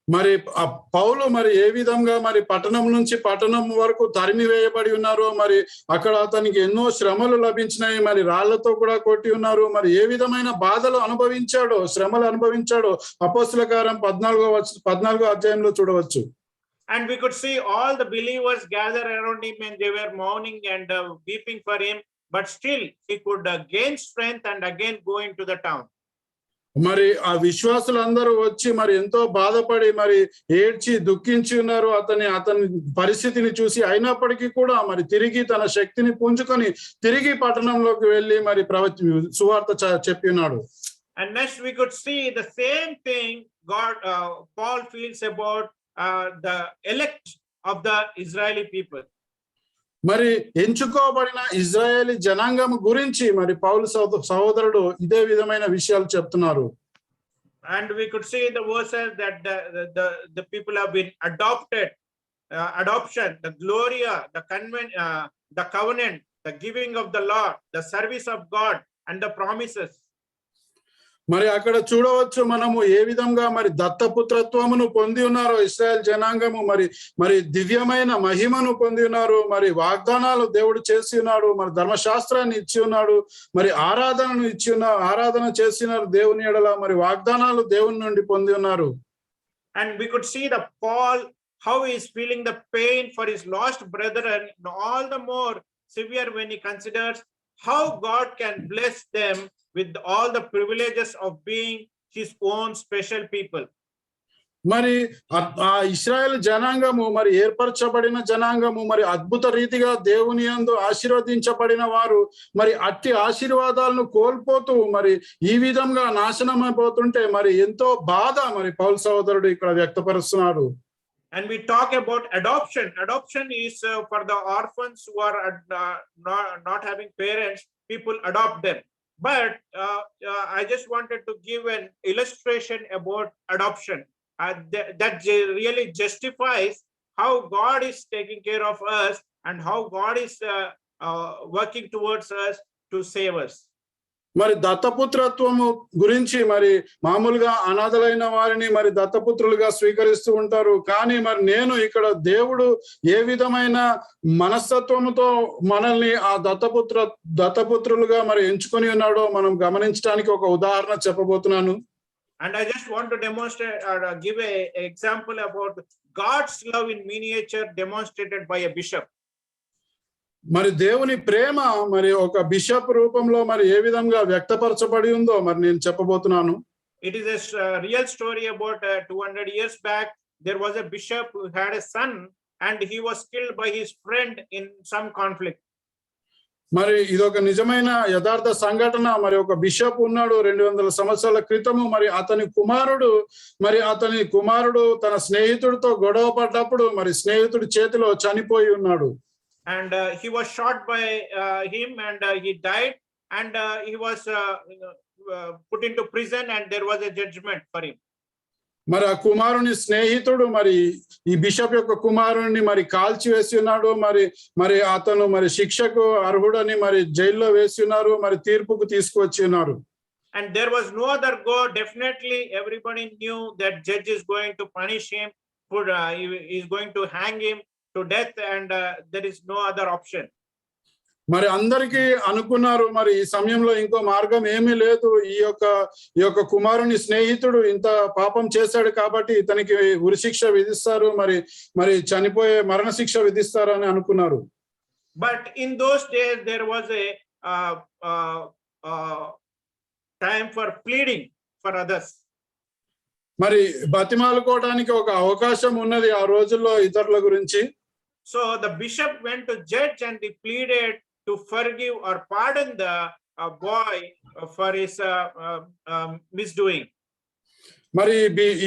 మరి ఆ పౌలు మరి ఏ విధంగా మరి పట్టణం నుంచి పట్టణం వరకు తరిమి వేయబడి ఉన్నారో మరి అక్కడ అతనికి ఎన్నో శ్రమలు లభించినాయి. మరి రాళ్లతో కూడా కొట్టి ఉన్నారు. మరి ఏ విధమైన బాధలు అనుభవించాడో శ్రమలు అనుభవించాడో అపోస్తల కార్యం 14వ అధ్యాయంలో చూడవచ్చు. And we could see all the believers gather around him and they were mourning and weeping for him, but still he could gain strength and again go into the town. మరి ఆ విశ్వాసులందరూ వచ్చి మరి ఎంతో బాధపడి మరి ఏడ్చి దుఃఖించి ఉన్నారు అతని పరిస్థితిని చూసి. అయినప్పటికీ కూడా మరి తిరిగి తన శక్తిని పుంజుకొని తిరిగి పట్టణంలోకి వెళ్ళి మరి సువార్త చెప్పి ఉన్నాడు. And next we could see the same thing Paul feels about the elect of the Israeli people. మరి ఎంచుకోబడిన ఇజ్రాయేలీ జనాంగం గురించి మరి పౌలు సహోదరుడు ఇదే విధమైన విషయాలు చెప్తున్నారు. And we could see the verses that the people have been adopted, adoption, the gloria, the covenant, the giving of the law, the service of God, and the promises. మరి అక్కడ చూడవచ్చు మనము ఏ విధంగా మరి దత్తపుత్రత్వమును పొంది ఉన్నారో ఇశ్రాయేల్ జనాంగము మరి దివ్యమైన మహిమను పొంది ఉన్నారు. మరి వాగ్దానాలు దేవుడు చేసి ఉన్నాడు. మరి ధర్మశాస్త్రాన్ని ఇచ్చి ఉన్నాడు. మరి ఆరాధన చేసినారు దేవుని ఎడల. మరి వాగ్దానాలు దేవుని నుండి పొంది ఉన్నారు. And we could see the Paul how he is feeling the pain for his lost brethren, all the more severe when he considers how God can bless them with all the privileges of being his own special people. మరి ఆ ఇశ్రాయేల్ జనాంగము మరి ఏర్పరచబడిన జనాంగము మరి అద్భుత రీతిగా దేవుని యందు ఆశీర్వదించబడిన వారు మరి అట్టి ఆశీర్వాదాలను కోల్పోతూ మరి ఈ విధంగా నాశనం అయిపోతుంటే మరి ఎంతో బాధ మరి పౌలు సహోదరుడు ఇక్కడ వ్యక్తపరుస్తున్నాడు. And we talk about adoption. Adoption is for the orphans who are not having parents, people adopt them. But I just wanted to give an illustration about adoption that really justifies how God is taking care of us and how God is working towards us to save us. మరి దత్తపుత్రత్వము గురించి మరి మామూలుగా అనాథలైన వారిని మరి దత్తపుత్రులుగా స్వీకరిస్తూ ఉంటారు. కానీ మరి నేను ఇక్కడ దేవుడు ఏ విధమైన మనస్తత్వముతో మనల్ని ఆ దత్తపుత్రులుగా మరి ఎంచుకొని ఉన్నాడో మనం గమనించడానికి ఒక ఉదాహరణ చెప్పబోతున్నాను. And I just want to demonstrate or give an example about God's love in miniature demonstrated by a bishop. మరి దేవుని ప్రేమ మరి ఒక బిషప్ రూపంలో మరి ఏ విధంగా వ్యక్తపరచబడి ఉందో మరి నేను చెప్పబోతున్నాను. It is a real story about 200 years back. There was a bishop who had a son and he was killed by his friend in some conflict. మరి ఇదొక నిజమైన యథార్థ సంఘటన. మరి ఒక బిషప్ ఉన్నాడు 200 సంవత్సరాల క్రితము. మరి అతని కుమారుడు తన స్నేహితుడితో గొడవ పడ్డప్పుడు మరి స్నేహితుడి చేతిలో చనిపోయి ఉన్నాడు. And he was shot by him and he died and he was put into prison and there was a judgment for him. మరి ఆ కుమారుని స్నేహితుడు మరి ఈ బిషప్ యొక్క కుమారుని మరి కాల్చి వేసి ఉన్నాడు. మరి అతను మరి శిక్షకు అర్హుడని మరి జైల్లో వేసి ఉన్నారు. మరి తీర్పుకు తీసుకువచ్చి ఉన్నారు. And there was no other go. Definitely everybody knew that judge is going to punish him, he is going to hang him to death and there is no other option. మరి అందరికీ అనుకున్నారు మరి ఈ సమయంలో ఇంకో మార్గం ఏమీ లేదు. ఈ యొక్క కుమారుని స్నేహితుడు ఇంత పాపం చేశాడు కాబట్టి ఇతనికి ఉరిశిక్ష విధిస్తారు, మరి చనిపోయే మరణ శిక్ష విధిస్తారు అని అనుకున్నారు. But in those days there was a time for pleading for others. మరి బతిమాలుకోవడానికి ఒక అవకాశం ఉన్నది ఆ రోజుల్లో ఇతరుల గురించి. So the bishop went to judge and he pleaded to forgive or pardon the boy for his misdoing. మరి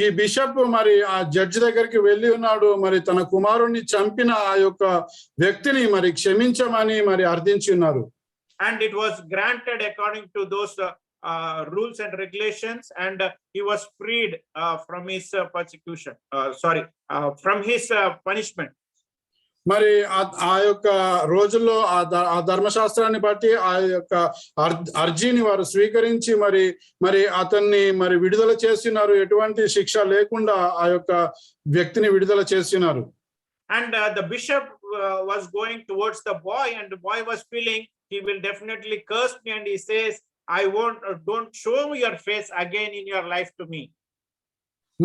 ఈ బిషప్ మరి ఆ జడ్జి దగ్గరికి వెళ్ళి ఉన్నాడు. మరి తన కుమారుణ్ణి చంపిన ఆ యొక్క వ్యక్తిని మరి క్షమించమని మరి అర్థించి ఉన్నారు. And it was granted according to those rules and regulations and he was freed from his persecution, from his punishment. మరి ఆ యొక్క రోజుల్లో ఆ ధర్మశాస్త్రాన్ని బట్టి ఆ యొక్క అర్జీని వారు స్వీకరించి మరి అతన్ని మరి విడుదల చేస్తున్నారు. ఎటువంటి శిక్ష లేకుండా ఆ యొక్క వ్యక్తిని విడుదల చేస్తున్నారు. And the bishop was going towards the boy and the boy was feeling he will definitely curse me and he says, don't show your face again in your life to me.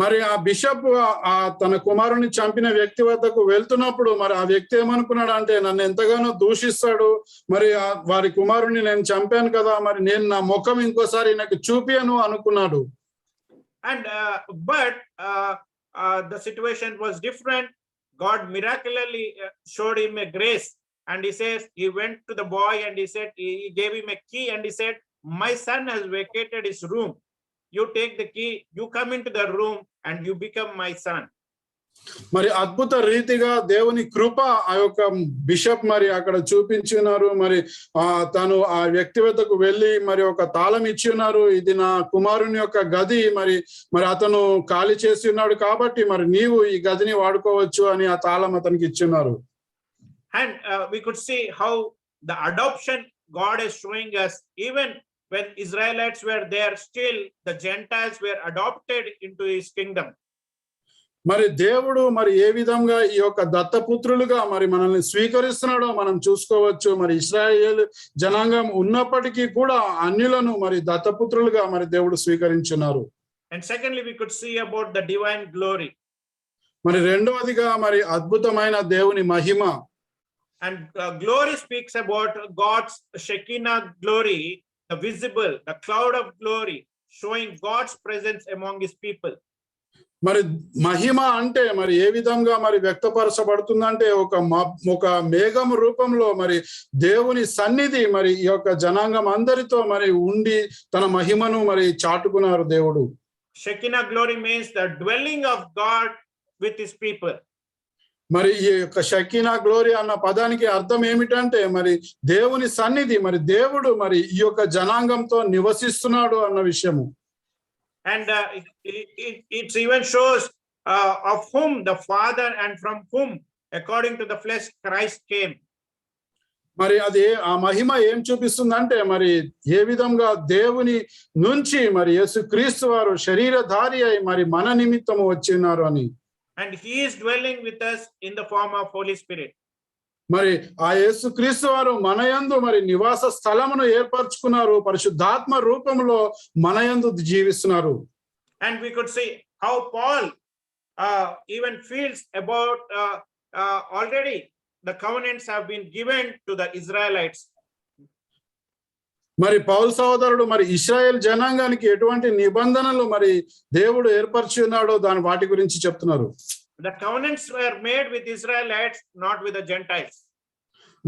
మరి ఆ bishop తన కుమారుని చంపిన వ్యక్తి వద్దకు వెళ్తున్నప్పుడు మరి ఆ వ్యక్తి ఏమనుకున్నాడు అంటే నన్ను ఎంతగానో దూషిస్తాడు, మరి వారి కుమారుని నేను చంపాను కదా, మరి నేను నా ముఖం ఇంకోసారి నాకు చూపియను అనుకున్నాడు. And but the situation was different. God miraculously showed him a grace, and he says he went to the boy and he said he gave him a key and he said, my son has vacated his room. You take the key, you come into the room and you become my son. మరి అద్భుత రీతిగా దేవుని కృప ఆ యొక్క bishop మరి అక్కడ చూపించున్నారు. మరి తను ఆ వ్యక్తి వద్దకు వెళ్ళి మరి ఒక తాళం ఇచ్చి ఉన్నారు, ఇది నా కుమారుని యొక్క గది, మరి అతను ఖాళీ చేసి ఉన్నాడు కాబట్టి మరి నీవు ఈ గదిని వాడుకోవచ్చు అని ఆ తాళం అతనికి ఇచ్చున్నారు. And we could see how the adoption God is showing us, even when Israelites were there, still the Gentiles were adopted into his kingdom. మరి దేవుడు మరి ఏ విధంగా ఈ యొక్క దత్తపుత్రులుగా మరి మనల్ని స్వీకరిస్తున్నాడో మనం చూసుకోవచ్చు. మరి ఇశ్రాయేల్ జనాంగం ఉన్నప్పటికీ కూడా అన్యులను మరి దత్తపుత్రులుగా మరి దేవుడు స్వీకరించున్నారు. And secondly, we could see about the divine glory. మరి రెండవదిగా మరి అద్భుతమైన దేవుని మహిమ. And glory speaks about God's Shekinah glory, the visible, the cloud of glory, showing God's presence among his people. మరి మహిమ అంటే మరి ఏ విధంగా మరి వ్యక్తపరచబడుతుందంటే ఒక మేఘం రూపంలో మరి దేవుని సన్నిధి మరి ఈ యొక్క జనాంగం అందరితో మరి ఉండి తన మహిమను మరి చాటుకున్నారు దేవుడు. Shekinah glory means the dwelling of God with his people. మరి ఈ యొక్క షకీనా గ్లోరీ అన్న పదానికి అర్థం ఏమిటంటే మరి దేవుని సన్నిధి, మరి దేవుడు మరి ఈ యొక్క జనాంగంతో నివసిస్తున్నాడు అన్న విషయము. And it even shows of whom the Father and from whom according to the flesh Christ came. మరి అది ఆ మహిమ ఏం చూపిస్తుందంటే మరి ఏ విధంగా దేవుని నుంచి మరి యేసుక్రీస్తు వారు శరీరధారి అయి మరి మన నిమిత్తము వచ్చినారు అని. And he is dwelling with us in the form of Holy Spirit. మరి ఆ యేసుక్రీస్తు వారు మనయందు మరి నివాస స్థలమును ఏర్పరచుకున్నారు, పరిశుద్ధాత్మ రూపంలో మనయందు జీవిస్తున్నారు. And we could see how Paul even feels about already the covenants have been given to the Israelites. మరి పౌలు సహోదరుడు మరి ఇశ్రాయేల్ జనాంగానికి ఎటువంటి నిబంధనలు మరి దేవుడు ఏర్పరిచి ఉన్నాడో వాటి గురించి చెప్తున్నారు. The covenants were made with Israelites, not with the Gentiles.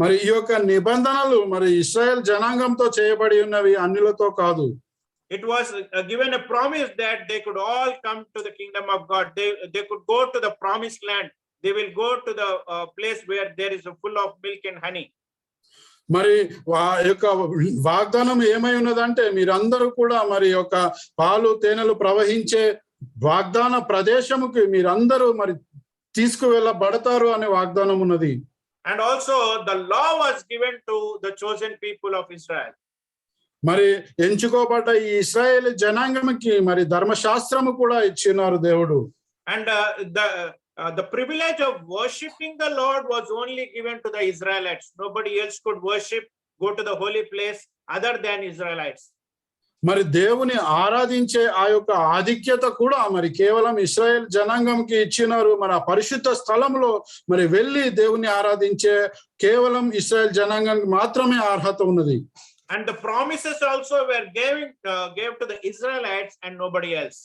మరి ఈ యొక్క నిబంధనలు మరి ఇశ్రాయేల్ జనాంగంతో చేయబడి ఉన్నవి, అన్యులతో కాదు. It was given a promise that they could all come to the kingdom of God. They could go to the promised land. They will go to the place where there is a full of milk and honey. మరి ఆ యొక్క వాగ్దానం ఏమై ఉన్నదంటే మీరందరూ కూడా మరి యొక్క పాలు తేనెలు ప్రవహించే వాగ్దాన ప్రదేశముకి మీరందరూ మరి తీసుకువెళ్ళబడతారు అనే వాగ్దానం ఉన్నది. And also the law was given to the chosen people of Israel. మరి ఎంచుకోబడ్డ ఈ ఇశ్రాయేలు జనాంగంకి మరి ధర్మశాస్త్రము కూడా ఇచ్చినారు దేవుడు. And the privilege of worshiping the Lord was only given to the Israelites. Nobody else could worship, go to the holy place other than Israelites. మరి దేవుని ఆరాధించే ఆ యొక్క ఆధిక్యత కూడా మరి కేవలం ఇశ్రాయేల్ జనాంగంకి ఇచ్చినారు. మరి ఆ పరిశుద్ధ స్థలంలో మరి వెళ్ళి దేవుని ఆరాధించే కేవలం ఇశ్రాయేల్ జనాంగానికి మాత్రమే అర్హత ఉన్నది. And the promises also were gave to the Israelites and nobody else.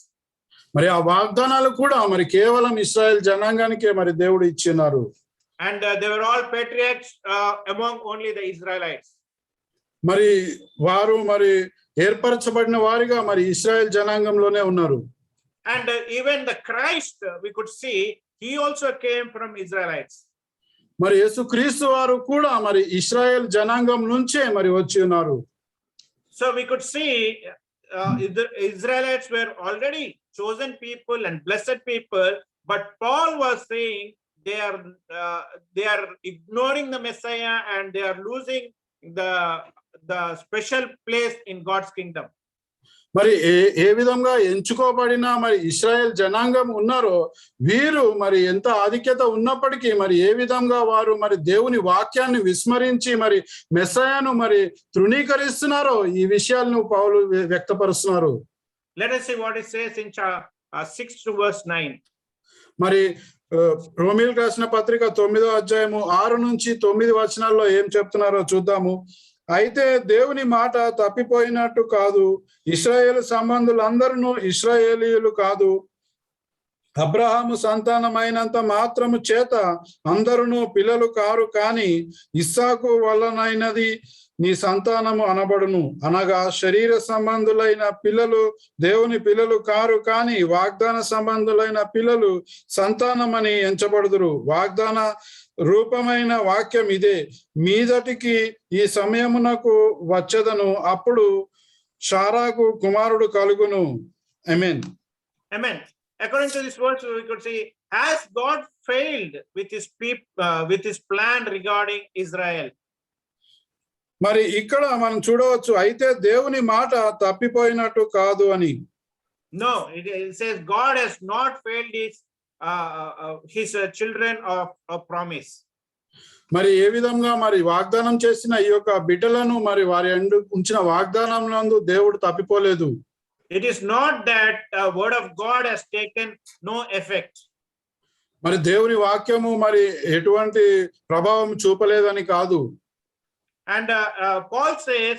మరి ఆ వాగ్దానాలు కూడా మరి కేవలం ఇశ్రాయేల్ జనాంగానికే మరి దేవుడు ఇచ్చినారు. And they were all patriarchs among only the Israelites. మరి వారు మరి ఏర్పరచబడిన వారిగా మరి ఇశ్రాయేల్ జనాంగంలోనే ఉన్నారు. And even the Christ, we could see, he also came from Israelites. మరి యేసుక్రీస్తు వారు కూడా మరి ఇశ్రాయేల్ జనాంగం నుంచే మరి వచ్చి ఉన్నారు. So we could see the Israelites were already chosen people and blessed people, but Paul was saying they are ignoring the Messiah and they are losing the special place in God's kingdom. మరి ఏ విధంగా ఎంచుకోబడిన మరి ఇశ్రాయేల్ జనాంగం ఉన్నారో వీరు మరి ఎంత ఆధిక్యత ఉన్నప్పటికీ మరి ఏ విధంగా వారు మరి దేవుని వాక్యాన్ని విస్మరించి మరి మెస్సయాను మరి తృణీకరిస్తున్నారో ఈ విషయాలను పౌలు వ్యక్తపరుస్తున్నారు. Let us see what it says in 6 to verse 9. మరి రోమీయులకు రాసిన పత్రిక 9వ అధ్యాయము 6 నుంచి 9 వచనాల్లో ఏం చెప్తున్నారో చూద్దాము. అయితే దేవుని మాట తప్పిపోయినట్టు కాదు, ఇశ్రాయేలు సంబంధులందరూ ఇశ్రాయేలీయులు కాదు, అబ్రహాము సంతానమైనంత మాత్రము చేత అందరూ పిల్లలు కారు, కాని ఇస్సాకు వలనైనది నీ సంతానము అనబడును. అనగా శరీర సంబంధులైన పిల్లలు దేవుని పిల్లలు కారు, కాని వాగ్దాన సంబంధులైన పిల్లలు సంతానమని ఎంచబడుదురు. వాగ్దాన రూపమైన వాక్యం ఇదే, మీదటికి ఈ సమయమునకు వచ్చెదను, అప్పుడు షారాకు కుమారుడు కలుగును. ఆమేన్. Amen. According to this verse, we could see, has God failed with his plan regarding Israel? మరి ఇక్కడ మనం చూడవచ్చు, అయితే దేవుని మాట తప్పిపోయినట్టు కాదు అని. No, it says God has not failed his children of promise. మరి ఏ విధంగా మరి వాగ్దానం చేసిన ఈ యొక్క బిడ్డలను మరి వారి ఉంచిన వాగ్దానం నందు దేవుడు తప్పిపోలేదు. It is not that word of God has taken no effect. మరి దేవుని వాక్యము మరి ఎటువంటి ప్రభావం చూపలేదని కాదు. And Paul says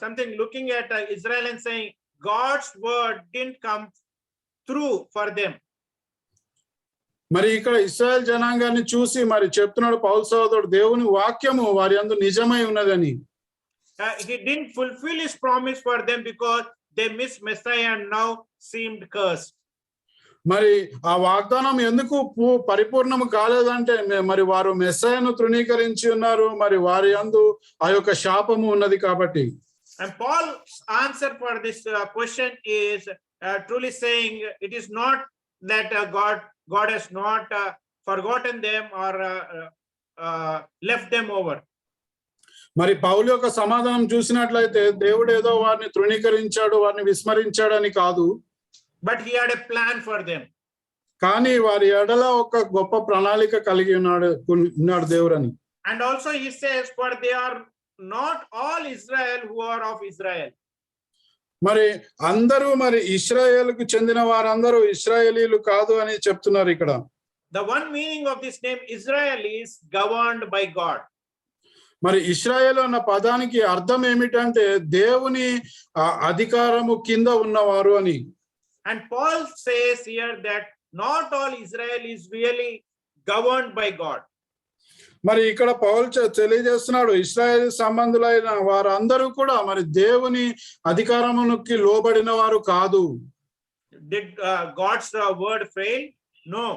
something looking at Israel and saying God's word didn't come through for them. మరి ఇక్కడ ఇశ్రాయేల్ జనాంగాన్ని చూసి మరి చెప్తున్నాడు పౌలు సోదరుడు, దేవుని వాక్యము వారి యందు నిజమై ఉన్నదని. He didn't fulfill his promise for them because they missed Messiah and now seemed cursed. మరి ఆ వాగ్దానం ఎందుకు పరిపూర్ణము కాలేదంటే మరి వారు మెస్సయను తృణీకరించి ఉన్నారు, మరి వారి యందు ఆ యొక్క శాపము ఉన్నది కాబట్టి. And Paul's answer for this question is truly saying it is not that God has not forgotten them or left them over. మరి పౌలు యొక్క సమాధానం చూసినట్లయితే దేవుడు ఏదో వారిని తృణీకరించాడు, వారిని విస్మరించాడని కాదు, but he had a plan for them. కానీ వారి ఎడల ఒక గొప్ప ప్రణాళిక కలిగి ఉన్నాడు దేవుడని. And also he says, for they are not all Israel who are of Israel. మరి అందరూ మరి ఇశ్రాయేలుకు చెందిన వారందరూ ఇశ్రాయేలీలు కాదు అని చెప్తున్నారు ఇక్కడ. The one meaning of this name Israel is governed by God. మరి ఇశ్రాయేలు అన్న పదానికి అర్థం ఏమిటంటే దేవుని అధికారము కింద ఉన్నవారు అని. And Paul says here that not all Israel is really governed by God. మరి ఇక్కడ పౌలు తెలియజేస్తున్నాడు, ఇశ్రాయేల్ సంబంధులైన వారందరూ కూడా మరి దేవుని అధికారమునికి లోబడిన వారు కాదు. Did God's word fail? No.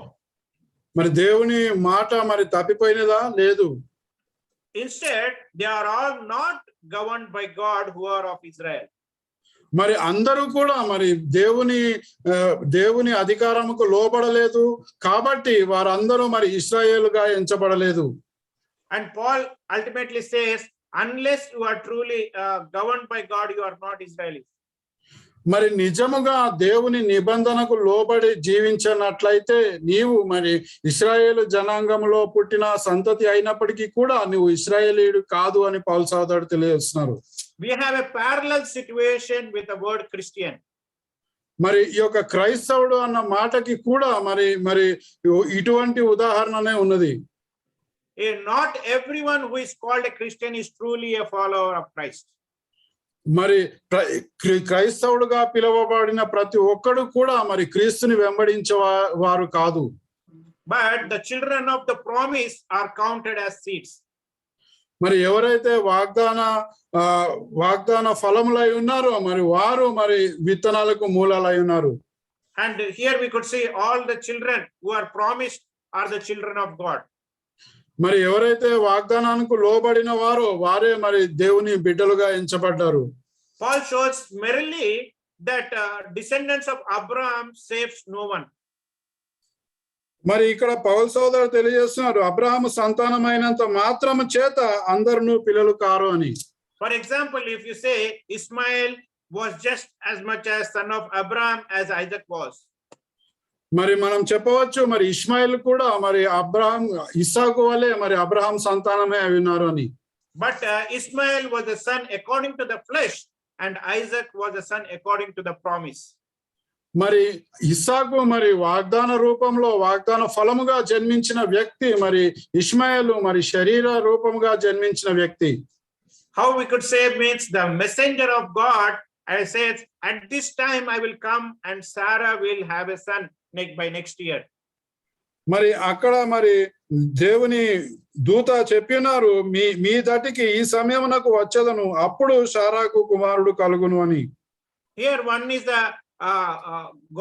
మరి దేవుని మాట మరి తప్పిపోయినదా? లేదు. Instead, they are all not governed by God who are of Israel. మరి అందరూ కూడా మరి దేవుని అధికారముకు లోబడలేదు కాబట్టి వారందరూ మరి ఇశ్రాయేలుగా ఎంచబడలేదు. And Paul ultimately says, unless you are truly governed by God, you are not Israelis. మరి నిజముగా దేవుని నిబంధనకు లోబడి జీవించినట్లయితే నీవు మరి ఇశ్రాయేలు జనాంగంలో పుట్టిన సంతతి అయినప్పటికీ కూడా నువ్వు ఇశ్రాయేలీయుడు కాదు అని పౌలు సోదరుడు తెలియజేస్తున్నారు. We have a parallel situation with the word Christian. మరి ఈ యొక్క క్రైస్తవుడు అన్న మాటకి కూడా మరి ఇటువంటి ఉదాహరణనే ఉన్నది. Not everyone who is called a Christian is truly a follower of Christ. మరి క్రైస్తవుడుగా పిలువబడిన ప్రతి ఒక్కడు కూడా మరి క్రీస్తుని వెంబడించే వారు కాదు. But the children of the promise are counted as seeds. మరి ఎవరైతే వాగ్దాన ఫలములై ఉన్నారో మరి వారు మరి విత్తనాలకు మూలాలై ఉన్నారు. And here we could see all the children who are promised are the children of God. మరి ఎవరైతే వాగ్దానానికి లోబడిన వారో వారే మరి దేవుని బిడ్డలుగా ఎంచబడ్డారు. Paul shows merely that descendants of Abraham saves no one. మరి ఇక్కడ పౌలు సోదరుడు తెలియజేస్తున్నారు, అబ్రహాము సంతానమైనంత మాత్రము చేత అందరూ పిల్లలు కారు అని. For example, if you say Ismail was just as much as son of Abraham as Isaac was. మరి మనం చెప్పవచ్చు మరి ఇష్మాయిల్ కూడా మరి ఇస్సాకు వలె మరి అబ్రహాం సంతానమే అయి ఉన్నారు అని. But Ismail was a son according to the flesh and Isaac was a son according to the promise. మరి ఇస్సాకు మరి వాగ్దాన రూపంలో వాగ్దాన ఫలముగా జన్మించిన వ్యక్తి, మరి ఇష్మాయేలు మరి శరీర రూపముగా జన్మించిన వ్యక్తి. How we could say means the messenger of God says, at this time I will come and Sarah will have a son by next year. మరి అక్కడ మరి దేవుని దూత చెప్పినారు, మీ దటికి ఈ సమయమునకు వచ్చేదను, అప్పుడు శారాకు కుమారుడు కలుగును అని. Here one is the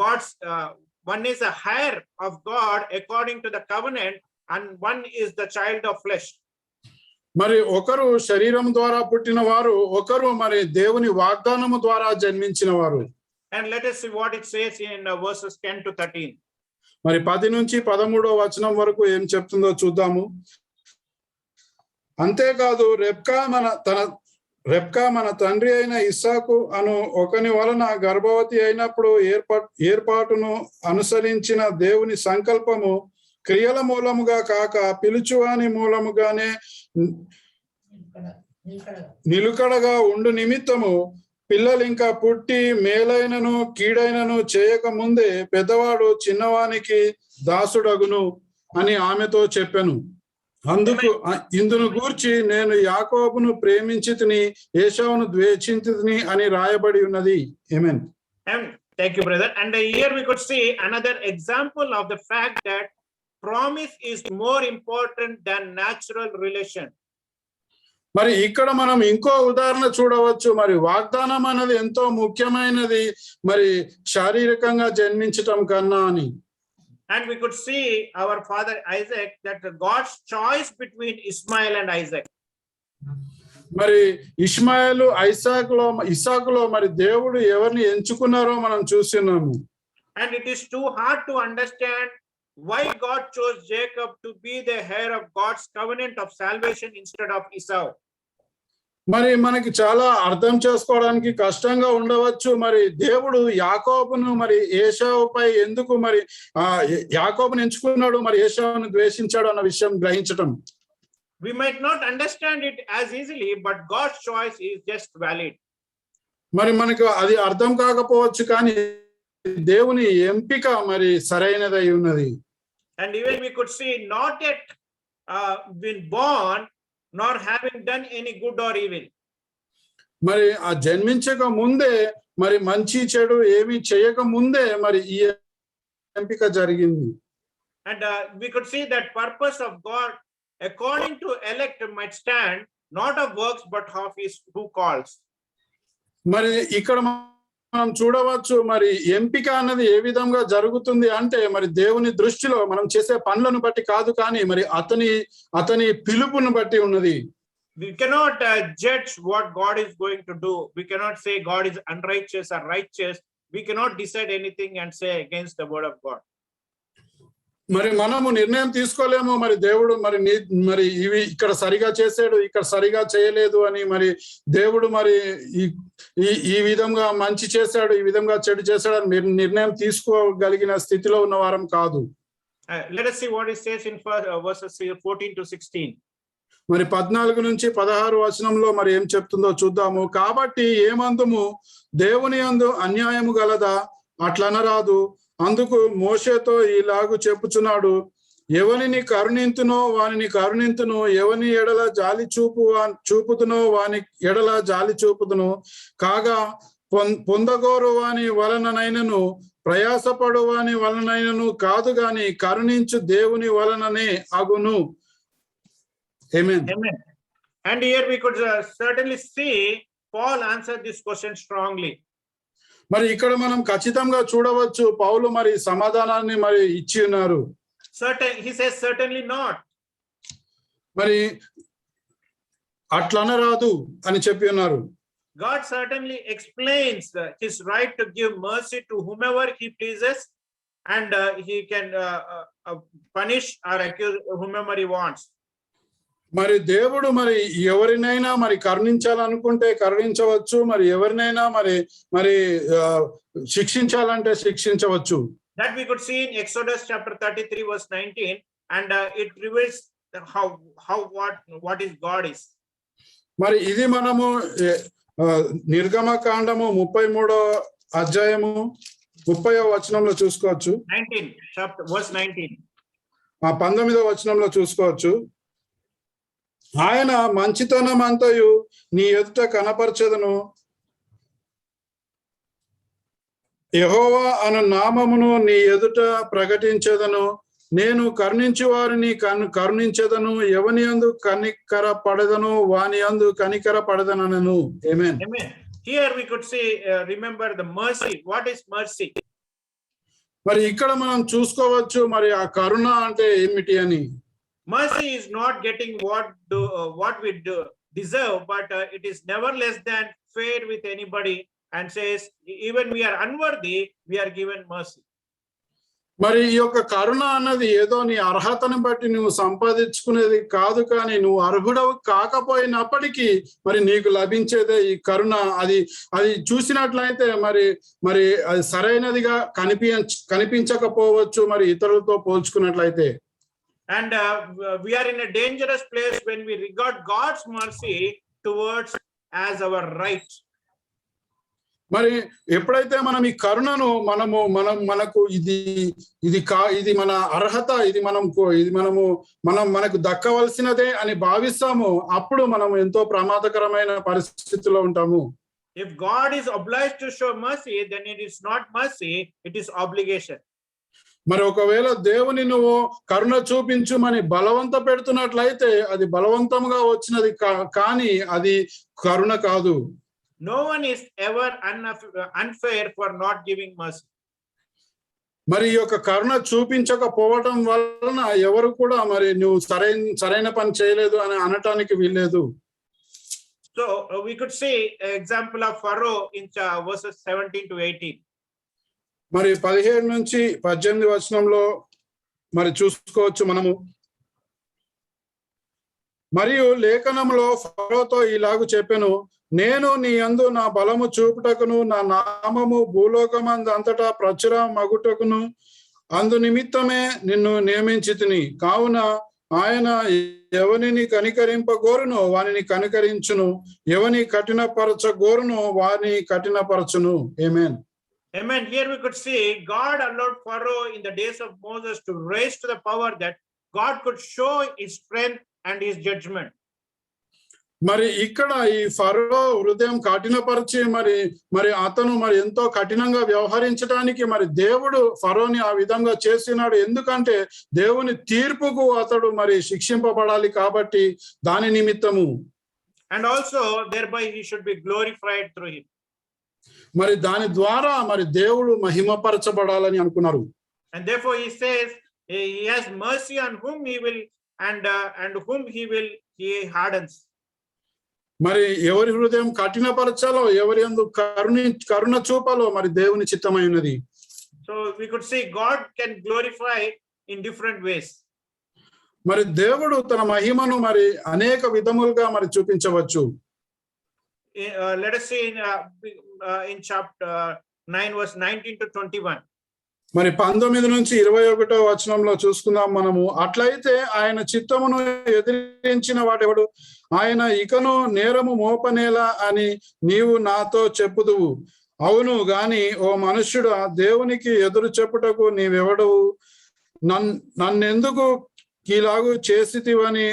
God's one is a heir of God according to the covenant, and one is the child of flesh. మరి ఒకరు శరీరం ద్వారా పుట్టిన వారు, ఒకరు మరి దేవుని వాగ్దానము ద్వారా జన్మించిన వారు. And let us see what it says in verses 10 to 13. మరి 10 నుంచి 13వ వచనం వరకు ఏం చెప్తుందో చూద్దాము. అంతేకాదు రెబ్కా మన తండ్రి అయిన ఇస్సాకు అను ఒకని వలన గర్భవతి అయినప్పుడు ఏర్పాటును అనుసరించిన దేవుని సంకల్పము క్రియల మూలముగా కాక పిలుచువాని మూలముగానే నిలుకడగా ఉండు నిమిత్తము పిల్లలు ఇంకా పుట్టి మేలైనను కీడైనను చేయక ముందే పెద్దవాడు చిన్నవానికి దాసుడగును అని ఆమెతో చెప్పెను. అందుకు ఇందును గూర్చి నేను యాకోబును ప్రేమించితిని, ఏశావును ద్వేషించితిని అని రాయబడి ఉన్నది. ఆమేన్. Thank you, brother. And here we could see another example of the fact that promise is more important than natural relation. మరి ఇక్కడ మనం ఇంకో ఉదాహరణ చూడవచ్చు. మరి వాగ్దానం అనేది ఎంతో ముఖ్యమైనది మరి శారీరకంగా జన్మించటం కన్నా అని. And we could see our father Isaac, that God's choice between Ishmael and Isaac. మరి ఇష్మాయేలు ఇస్సాకులో మరి దేవుడు ఎవరిని ఎంచుకున్నారో మనం చూస్తున్నాము. And it is too hard to understand why God chose Jacob to be the heir of God's covenant of salvation instead of Esau. మరి మనకి చాలా అర్థం చేసుకోవడానికి కష్టంగా ఉండవచ్చు. మరి దేవుడు యాకోబును మరి ఏశావుపై ఎందుకు మరి యాకోబును ఎంచుకున్నాడు, మరి ఏశావును ద్వేషించాడు అన్న విషయం గ్రహించటం. We might not understand it as easily, but God's choice is just valid. మరి మనకు అది అర్థం కాకపోవచ్చు, కానీ దేవుని ఎంపిక మరి సరైనదై ఉన్నది. And even we could see not yet been born, nor having done any good or evil. మరి ఆ జన్మించక ముందే మరి మంచి చెడు ఏమి చేయక ముందే మరి ఈ ఎంపిక జరిగింది. And we could see that purpose of God according to elect might stand not of works but of his who calls. మరి ఇక్కడ మనం చూడవచ్చు మరి ఎంపిక అన్నది ఏ విధంగా జరుగుతుంది అంటే మరి దేవుని దృష్టిలో మనం చేసే పనులను బట్టి కాదు, కానీ మరి అతని పిలుపును బట్టి ఉన్నది. We cannot judge what God is going to do. We cannot say God is unrighteous or righteous. We cannot decide anything and say against the word of God. మరి మనము నిర్ణయం తీసుకోలేము. మరి దేవుడు మరి ఇవి ఇక్కడ సరిగా చేసాడు, ఇక్కడ సరిగా చేయలేదు అని మరి దేవుడు మరి ఈ విధంగా మంచి చేశాడు, ఈ విధంగా చెడు చేశాడు అని మీరు నిర్ణయం తీసుకోగలిగిన స్థితిలో ఉన్న వారం కాదు. Let us see what it says in verses 14 to 16. మరి 14 నుంచి 16 వచనంలో మరి ఏం చెప్తుందో చూద్దాము. కాబట్టి ఏమందుము, దేవుని యందు అన్యాయము గలదా, అట్లనరాదు. అందుకు మోషేతో ఇలాగు చెప్పుచున్నాడు, ఎవరిని కరుణింతునో వానిని కరుణింతును, ఎవని ఎడల జాలి చూపుతునో వాని ఎడల జాలి చూపుతును. కాగా పొందగోరు వాని వలననైనను ప్రయాసపడు వాని వలనైనను కాదు గాని కరుణించు దేవుని వలననే అగును. Amen. Amen. And here we could certainly see Paul answered this question strongly. మరి ఇక్కడ మనం ఖచ్చితంగా చూడవచ్చు పౌలు మరి సమాధానాన్ని మరి ఇచ్చి ఉన్నారు. He says certainly not. మరి అట్లనరాదు అని చెప్పి ఉన్నారు. God certainly explains his right to give mercy to whomever he pleases, and he can punish or accuse whomever he wants. మరి దేవుడు మరి ఎవరినైనా మరి కరుణించాలనుకుంటే కరుణించవచ్చు, మరి ఎవరినైనా మరి శిక్షించాలంటే శిక్షించవచ్చు. That we could see in Exodus chapter 33 verse 19, and it reveals what is God is. మరి ఇది మనము నిర్గమకాండము 33వ అధ్యాయము 30వ వచనంలో చూసుకోవచ్చు. 19, chapter verse 19. 19వ వచనంలో చూసుకోవచ్చు. ఆయన మంచితనం అంతయు నీ ఎదుట కనపరచెదను, యెహోవా అను నామమును నీ ఎదుట ప్రకటించెదను, నేను కరుణించు వారిని కరుణించెదను, ఎవని యందు కనికర పడదను వాని యందు కనికర పడదనను. ఆమేన్. Amen. Here we could see, remember the mercy. What is mercy? మరి ఇక్కడ మనం చూసుకోవచ్చు మరి ఆ కరుణ అంటే ఏమిటి అని. Mercy is not getting what we do deserve, but it is never less than fair with anybody, and says even we are unworthy, we are given mercy. మరి ఈ యొక్క కరుణ అన్నది ఏదో నీ అర్హతను బట్టి నువ్వు సంపాదించుకునేది కాదు, కానీ నువ్వు అర్హుడవు కాకపోయినప్పటికీ మరి నీకు లభించేదే ఈ కరుణ. అది చూసినట్లయితే మరి అది సరైనదిగా కనిపించకపోవచ్చు మరి ఇతరులతో పోల్చుకున్నట్లయితే. And we are in a dangerous place when we regard God's mercy towards as our right. మరి ఎప్పుడైతే మనం ఈ కరుణను మనకు ఇది మన అర్హత, ఇది మనకు దక్కవలసినదే అని భావిస్తాము, అప్పుడు మనం ఎంతో ప్రమాదకరమైన పరిస్థితిలో ఉంటాము. If God is obliged to show mercy, then it is not mercy, it is obligation. మరి ఒకవేళ దేవుని నువ్వు కరుణ చూపించుమని బలవంత పెడుతున్నట్లయితే అది బలవంతంగా వచ్చినది కానీ అది కరుణ కాదు. No one is ever unfair for not giving mercy. మరి ఈ యొక్క కరుణ చూపించకపోవడం వలన ఎవరు కూడా మరి నువ్వు సరైన పని చేయలేదు అని అనటానికి వీల్లేదు. So we could see an example of Pharaoh in verses 17 to 18. మరి 17 నుంచి 18 వచనంలో మరి చూసుకోవచ్చు మనము. మరియు లేఖనంలో ఫరోతో ఇలాగు చెప్పెను, నేను నీ యందు నా బలము చూపుటకును నా నామము భూలోకమందు అంతటా ప్రచుర మగుటకును అందు నిమిత్తమే నిన్ను నియమించితిని. కావున ఆయన ఎవనిని కనికరింపగోరునో వానిని కనికరించును, ఎవని కఠినపరచగోరునో వాని కఠినపరచును. ఆమేన్. Amen. Here we could see God allowed Pharaoh in the days of Moses to raise to the power that God could show his strength and his judgment. మరి ఇక్కడ ఈ ఫరో హృదయం కఠినపరిచి మరి అతను మరి ఎంతో కఠినంగా వ్యవహరించడానికి మరి దేవుడు ఫరోని ఆ విధంగా చేసినాడు. ఎందుకంటే దేవుని తీర్పుకు అతడు మరి శిక్షింపబడాలి కాబట్టి దాని నిమిత్తము. And also thereby he should be glorified through him. మరి దాని ద్వారా మరి దేవుడు మహిమపరచబడాలని అనుకున్నారు. And therefore he says he has mercy on whom he will and whom he hardens. మరి ఎవరి హృదయం కఠినపరచాలో, ఎవరి యందు కరుణ చూపాలో మరి దేవుని చిత్తమైనది. So we could see God can glorify in different ways. మరి దేవుడు తన మహిమను మరి అనేక విధములుగా మరి చూపించవచ్చు. Let us see in chapter 9 verse 19 to 21. మరి 19 నుంచి 21వ వచనంలో చూసుకుందాం మనము. అట్లయితే ఆయన చిత్తమును ఎదిరించిన వాడెవడు? ఆయన ఇకను నేరము మోపనేలా అని నీవు నాతో చెప్పుదువు. అవును గాని ఓ మనుష్యుడా, దేవునికి ఎదురు చెప్పుటకు నీవెవడవు? నన్నెందుకు ఇలాగు చేసితివని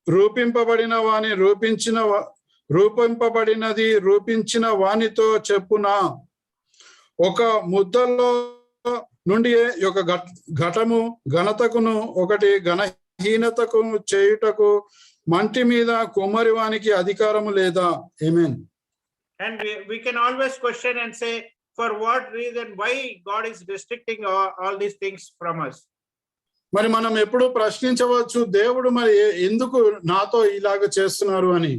రూపింపబడిన రూపించిన వానితో చెప్పునా? ఒక ముద్దలో నుండి ఒక ఘటము ఘనతకును ఒకటి ఘనహీనతకు చేయుటకు మంటి మీద కుమ్మరి వానికి అధికారము లేదా? ఆమేన్. And we can always question and say, for what reason, why God is restricting all these things from us? మరి మనం ఎప్పుడు ప్రశ్నించవచ్చు, దేవుడు మరి ఎందుకు నాతో ఇలాగ చేస్తున్నారు అని.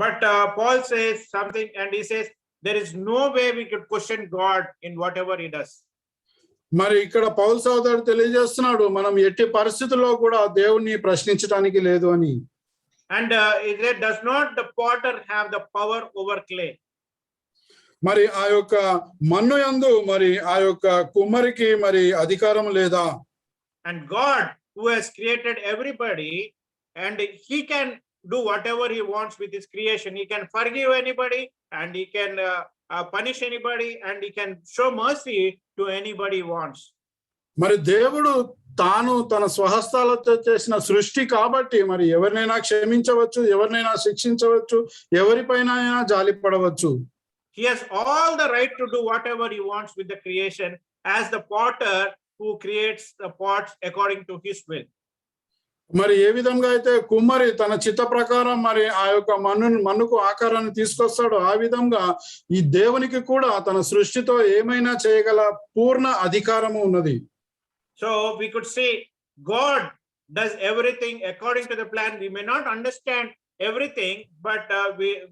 But Paul says something, and he says there is no way we could question God in whatever he does. మరి ఇక్కడ పౌలు సోదరుడు తెలియజేస్తున్నాడు, మనం ఎట్టి పరిస్థితుల్లో కూడా దేవుణ్ణి ప్రశ్నించడానికి లేదు అని. And does not the potter have the power over clay? మరి ఆ యొక్క మన్ను యందు మరి ఆ యొక్క కుమ్మరికి మరి అధికారం లేదా? And God, who has created everybody, and he can do whatever he wants with his creation. He can forgive anybody, and he can punish anybody, and he can show mercy to anybody he wants. మరి దేవుడు తాను తన స్వహస్తాలతో చేసిన సృష్టి కాబట్టి మరి ఎవరినైనా క్షమించవచ్చు, ఎవరినైనా శిక్షించవచ్చు, ఎవరిపైన అయినా జాలి పడవచ్చు. He has all the right to do whatever he wants with the creation, as the potter who creates the pots according to his will. మరి ఏ విధంగా అయితే కుమ్మరి తన చిత్త ప్రకారం మరి ఆ యొక్క మన్నుకు ఆకారాన్ని తీసుకొస్తాడో ఆ విధంగా ఈ దేవునికి కూడా తన సృష్టితో ఏమైనా చేయగల పూర్ణ అధికారము ఉన్నది. So we could say God does everything according to the plan. We may not understand everything, but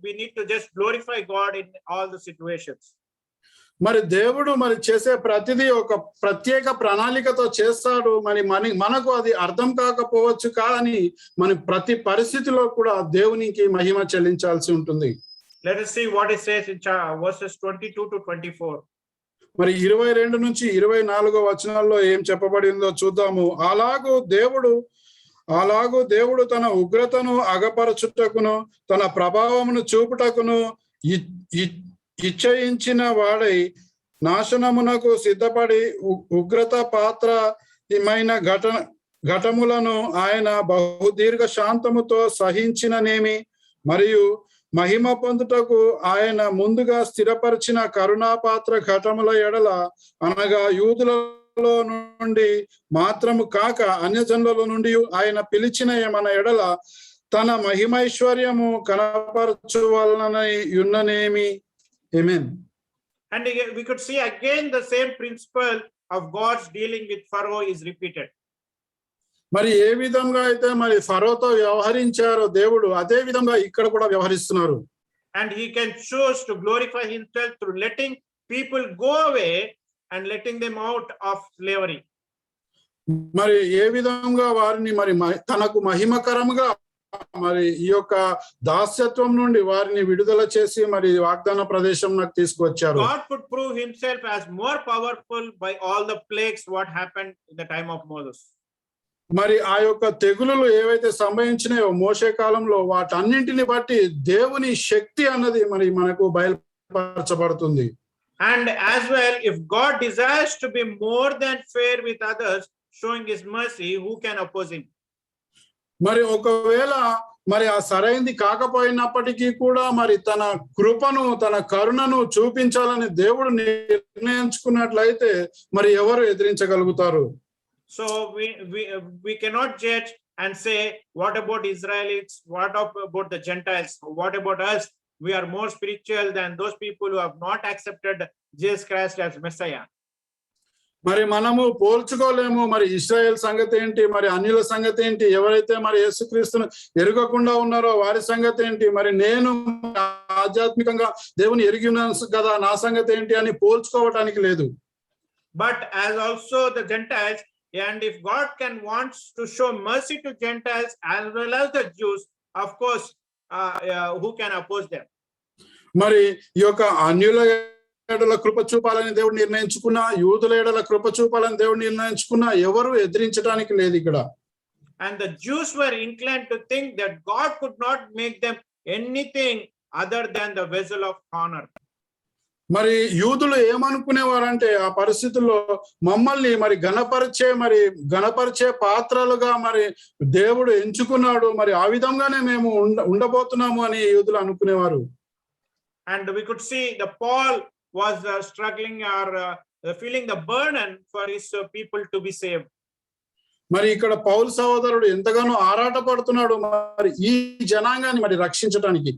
we need to just glorify God in all the situations. మరి దేవుడు మరి చేసే ప్రతిదీ ఒక ప్రత్యేక ప్రణాళికతో చేస్తాడు. మరి మనకు అది అర్థం కాకపోవచ్చు, కానీ మన ప్రతి పరిస్థితిలో కూడా దేవునికి మహిమ చెల్లించాల్సి ఉంటుంది. Let us see what it says in verses 22 to 24. మరి 22 నుంచి 24 వచనాల్లో ఏం చెప్పబడిందో చూద్దాము. అలాగూ దేవుడు తన ఉగ్రతను అగపరచుటకును తన ప్రభావమును చూపుటకును ఇచ్చయించిన వాడై నాశనమునకు సిద్ధపడి ఉగ్రత పాత్రమైన ఘటములను ఆయన బహుదీర్ఘ శాంతముతో సహించిననేమి, మరియు మహిమ పొందుటకు ఆయన ముందుగా స్థిరపరిచిన కరుణాపాత్ర ఘటముల ఎడల, అనగా యూదులలో నుండి మాత్రము కాక అన్యజనుల నుండి ఆయన పిలిచిన మన ఎడల తన మహిమైశ్వర్యము కనపరచువలనై యున్ననేమి. Amen. And we could see again the same principle of God's dealing with Pharaoh is repeated. మరి ఏ విధంగా అయితే మరి ఫరోతో వ్యవహరించారో దేవుడు అదే విధంగా ఇక్కడ కూడా వ్యవహరిస్తున్నారు. And he can choose to glorify himself through letting people go away and letting them out of slavery. మరి ఏ విధంగా వారిని మరి తనకు మహిమకరంగా మరి ఈ యొక్క దాస్యత్వం నుండి వారిని విడుదల చేసి మరి వాగ్దాన ప్రదేశం నాకు తీసుకొచ్చారు. God could prove himself as more powerful by all the plagues what happened in the time of Moses. మరి ఆ యొక్క తెగులులు ఏవైతే సంభవించినాయో మోషే కాలంలో వాటన్నింటిని బట్టి దేవుని శక్తి అన్నది మరి మనకు బయలుపరచబడుతుంది. And as well, if God desires to be more than fair with others, showing his mercy, who can oppose him? మరి ఒకవేళ మరి ఆ సరైంది కాకపోయినప్పటికీ కూడా మరి తన కృపను తన కరుణను చూపించాలని దేవుడు నిర్ణయించుకున్నట్లయితే మరి ఎవరు ఎదిరించగలుగుతారు? So we cannot judge and say, what about Israelites? What about the Gentiles? What about us? We are more spiritual than those people who have not accepted Jesus Christ as Messiah. మరి మనము పోల్చుకోలేము. మరి ఇశ్రాయేల్ సంగతి ఏంటి, మరి అన్యుల సంగతి ఏంటి, ఎవరైతే మరి యేసుక్రీస్తును ఎరుగకుండా ఉన్నారో వారి సంగతి ఏంటి, మరి నేను ఆధ్యాత్మికంగా దేవుని ఎరిగి ఉన్నాను కదా నా సంగతి ఏంటి అని పోల్చుకోవటానికి లేదు. But as also the Gentiles, and if God wants to show mercy to Gentiles as well as the Jews, of course, who can oppose them? మరి ఈ యొక్క అన్యుల ఎడల కృప చూపాలని దేవుడు నిర్ణయించుకున్నా, యూదుల ఎడల కృప చూపాలని దేవుడు నిర్ణయించుకున్నా ఎవరు ఎదిరించడానికి లేదు ఇక్కడ. And the Jews were inclined to think that God could not make them anything other than the vessel of honor. మరి యూదులు ఏమనుకునేవారంటే ఆ పరిస్థితుల్లో మమ్మల్ని మరి గణపరిచే పాత్రలుగా మరి దేవుడు ఎంచుకున్నాడు, మరి ఆ విధంగానే మేము ఉండబోతున్నాము అని యూదులు అనుకునేవారు. And we could see the Paul was struggling or feeling the burden for his people to be saved. మరి ఇక్కడ పౌలు సహోదరుడు ఎంతగానో ఆరాటపడుతున్నాడు మరి ఈ జనాంగాన్ని మరి రక్షించడానికి.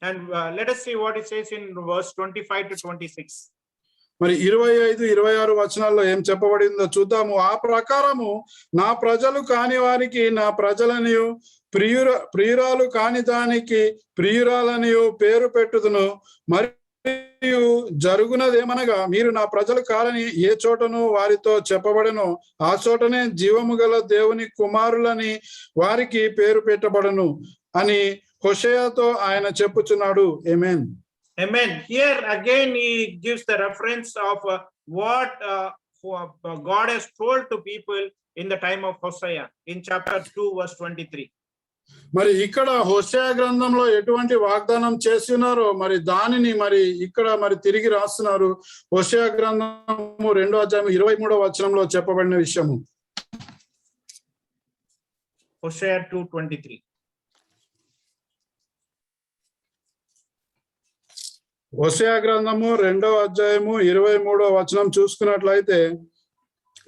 And let us see what it says in verse 25 to 26. మరి 25-26 వచనాల్లో ఏం చెప్పబడిందో చూద్దాము. ఆ ప్రకారము నా ప్రజలు కాని వారికి నా ప్రజలనియు ప్రియురాలు కాని దానికి ప్రియురాలనియు పేరు పెట్టుదును. మరియు జరుగునదేమనగా, మీరు నా ప్రజలు కారని ఏ చోటను వారితో చెప్పబడను ఆ చోటనే జీవము గల దేవుని కుమారులని వారికి పేరు పెట్టబడను అని హోషేయతో ఆయన చెప్పుచున్నాడు. ఆమేన్. Amen. Here again he gives the reference of what God has told to people in the time of Hosea in chapter 2 verse 23. మరి ఇక్కడ హోషేయ గ్రంథంలో ఎటువంటి వాగ్దానం చేసి ఉన్నారో మరి దానిని మరి ఇక్కడ మరి తిరిగి రాస్తున్నారు. హోషేయ గ్రంథము 2వ అధ్యాయం 23వ వచనంలో చెప్పబడిన విషయము. Hosea 2:23. హోషేయ గ్రంథము 2వ అధ్యాయము 23వ వచనం చూసుకున్నట్లయితే,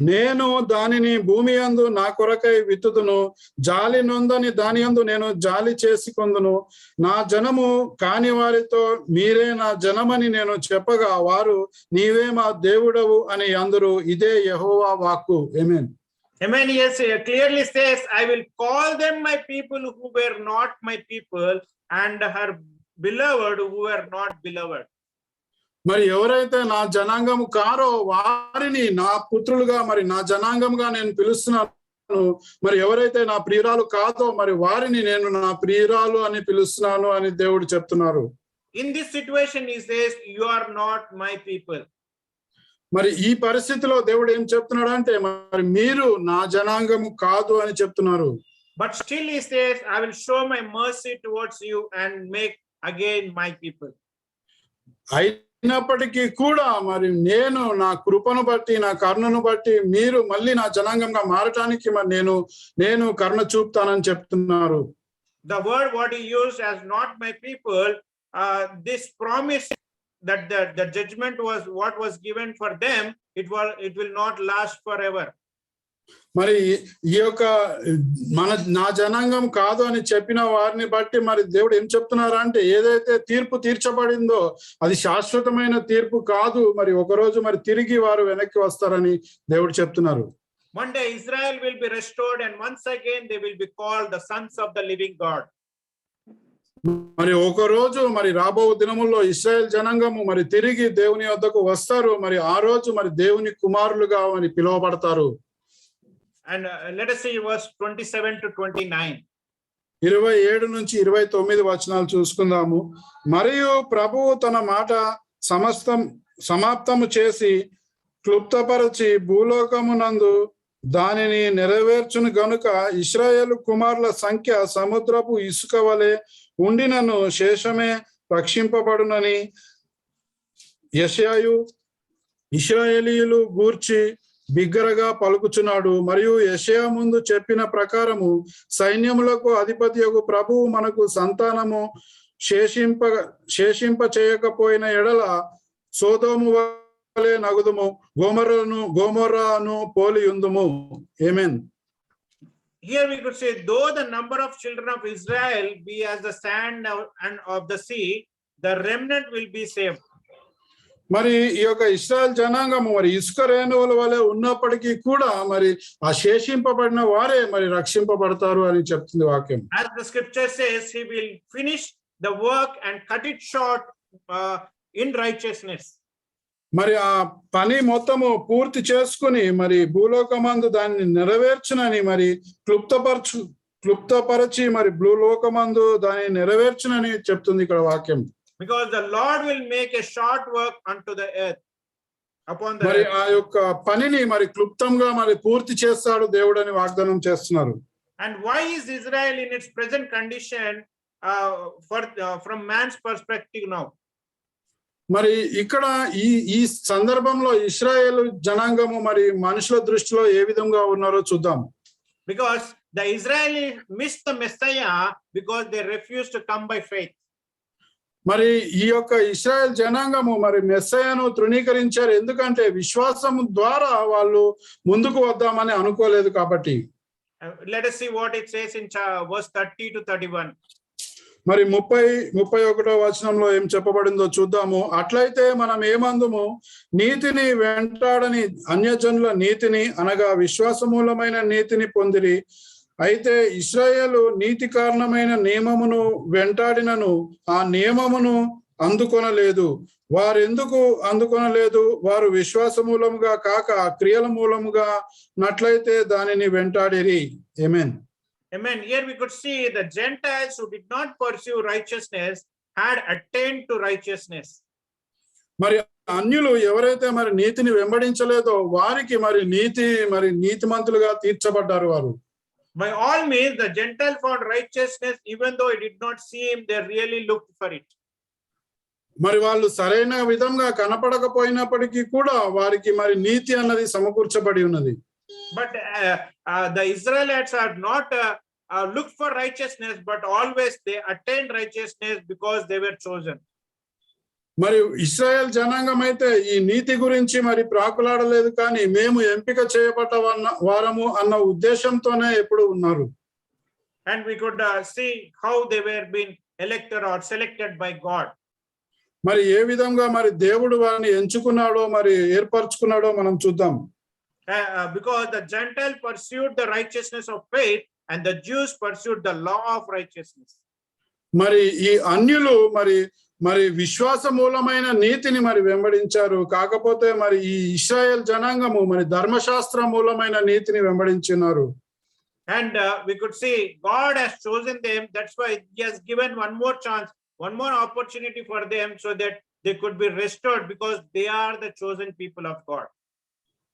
నేను దానిని భూమి యందు నా కొరకై విత్తుదును, జాలి నొందని దాని యందు నేను జాలి చేసుకొందును. నా జనము కాని వారితో మీరే నా జనమని నేను చెప్పగా వారు నీవే మా దేవుడవు అని అందరూ. ఇదే యెహోవా వాక్కు. ఆమేన్. Amen. Yes, clearly says, I will call them my people who were not my people, and her beloved who were not beloved. మరి ఎవరైతే నా జనాంగము కారో వారిని నా పుత్రులుగా మరి నా జనాంగంగా నేను పిలుస్తున్నాను. మరి ఎవరైతే నా ప్రియురాలు కాదో మరి వారిని నేను నా ప్రియురాలు అని పిలుస్తున్నాను అని దేవుడు చెప్తున్నారు. In this situation, he says, you are not my people. మరి ఈ పరిస్థితిలో దేవుడు ఏం చెప్తున్నాడు అంటే మరి మీరు నా జనాంగము కాదు అని చెప్తున్నారు. But still he says, I will show my mercy towards you and make again my people. అయినప్పటికీ కూడా మరి నేను నా కృపను బట్టి నా కరుణను బట్టి మీరు మళ్ళీ నా జనాంగంగా మారటానికి మరి నేను కరుణ చూపుతానని చెప్తున్నారు. The word what he used as not my people, this promise that the judgment was what was given for them, it will not last forever. మరి ఈ యొక్క నా జనాంగం కాదు అని చెప్పిన వారిని బట్టి మరి దేవుడు ఏం చెప్తున్నారు అంటే ఏదైతే తీర్పు తీర్చబడిందో అది శాశ్వతమైన తీర్పు కాదు. మరి ఒకరోజు మరి తిరిగి వారు వెనక్కి వస్తారని దేవుడు చెప్తున్నారు. One day Israel will be restored and once again they will be called the sons of the living God. మరి ఒక రోజు మరి రాబో దినముల్లో ఇశ్రాయేల్ జనాంగము మరి తిరిగి దేవుని వద్దకు వస్తారు. మరి ఆ రోజు మరి దేవుని కుమారులుగా మరి పిలువబడతారు. And let us see verse 27 to 29. 27 నుంచి 29 వచనాలు చూసుకుందాము. మరియు ప్రభువు తన మాట సమాప్తము చేసి క్లుప్తపరచి భూలోకమునందు దానిని నెరవేర్చును గనుక ఇశ్రాయేలు కుమారుల సంఖ్య సముద్రపు ఇసుక వలె ఉండినను శేషమే రక్షింపబడునని యెషయాయు ఇశ్రాయేలీయులు గూర్చి బిగ్గరగా పలుకుచున్నాడు. మరియు యెషయా ముందు చెప్పిన ప్రకారము సైన్యములకు అధిపతియగు ప్రభువు మనకు సంతానము శేషింప చేయకపోయిన ఎడల సోదోము వలె నగుదుము, గోమొర్రాను పోలి ఉందుము. ఆమేన్. Here we could say, though the number of children of Israel be as the sand and of the sea, the remnant will be saved. మరి ఈ యొక్క ఇశ్రాయేల్ జనాంగము మరి ఇసుక రేణువుల వలె ఉన్నప్పటికీ కూడా మరి ఆ శేషింపబడిన వారే మరి రక్షింపబడతారు అని చెప్తుంది వాక్యం. As the scripture says, he will finish the work and cut it short in righteousness. మరి ఆ పని మొత్తము పూర్తి చేసుకుని మరి భూలోకమందు దాన్ని నెరవేర్చునని మరి క్లుప్తపరచి మరి భూలోకమందు దాన్ని నెరవేర్చునని చెప్తుంది ఇక్కడ వాక్యం. Because the Lord will make a short work unto the earth upon the మరి earth. ఆ యొక్క పనిని మరి క్లుప్తంగా మరి పూర్తి చేస్తాడు దేవుడు అని వాగ్దానం చేస్తున్నారు. And why is Israel in its present condition from man's perspective now? మరి ఇక్కడ ఈ సందర్భంలో ఇశ్రాయేలు జనాంగము మరి మనుషుల దృష్టిలో ఏ విధంగా ఉన్నారో చూద్దాం. Because the Israelis missed the Messiah because they refused to come by faith. మరి ఈ యొక్క ఇశ్రాయేల్ జనాంగము మరి మెస్సయను తృణీకరించారు. ఎందుకంటే విశ్వాసం ద్వారా వాళ్ళు ముందుకు వద్దామని అనుకోలేదు కాబట్టి. Let us see what it says in verse 30 to 31. మరి 30-31 వచనంలో ఏం చెప్పబడిందో చూద్దాము. అట్లయితే మనం ఏమందుము, నీతిని వెంటాడని అన్యజనుల నీతిని అనగా విశ్వాసమూలమైన నీతిని పొందిరి. అయితే ఇశ్రాయేలు నీతి కారణమైన నియమమును వెంటాడినను ఆ నియమమును అందుకొనలేదు. వారెందుకు అందుకొనలేదు? వారు విశ్వాస మూలముగా కాక క్రియల మూలముగా నట్లయితే దానిని వెంటాడిరి. ఆమేన్. Amen. Here we could see the Gentiles who did not pursue righteousness had attained to righteousness. మరి అన్యులు ఎవరైతే మరి నీతిని వెంబడించలేదో వారికి మరి నీతిమంతులుగా తీర్చబడ్డారు వారు. By all means, the Gentile found righteousness, even though it did not seem they really looked for it. మరి వాళ్ళు సరైన విధంగా కనపడకపోయినప్పటికీ కూడా వారికి మరి నీతి అన్నది సమకూర్చబడి ఉన్నది. But the Israelites are not looked for righteousness, but always they attained righteousness because they were chosen. మరి ఇశ్రాయేల్ జనాంగం అయితే ఈ నీతి గురించి మరి ప్రాకులాడలేదు, కానీ మేము ఎంపిక చేయబడ్డ వారము అన్న ఉద్దేశంతోనే ఎప్పుడు ఉన్నారు. And we could see how they were being elected or selected by God. మరి ఏ విధంగా మరి దేవుడు వారిని ఎంచుకున్నాడో మరి ఏర్పరచుకున్నాడో మనం చూద్దాం. Because the Gentile pursued the righteousness of faith and the Jews pursued the law of righteousness. మరి ఈ అన్యులు మరి మరి విశ్వాస మూలమైన నీతిని మరి వెంబడించారు, కాకపోతే మరి ఈ ఇశ్రాయేల్ జనాంగము మరి ధర్మశాస్త్ర మూలమైన నీతిని వెంబడించున్నారు. And we could see God has chosen them. That's why he has given one more chance, one more opportunity for them, so that they could be restored, because they are the chosen people of God.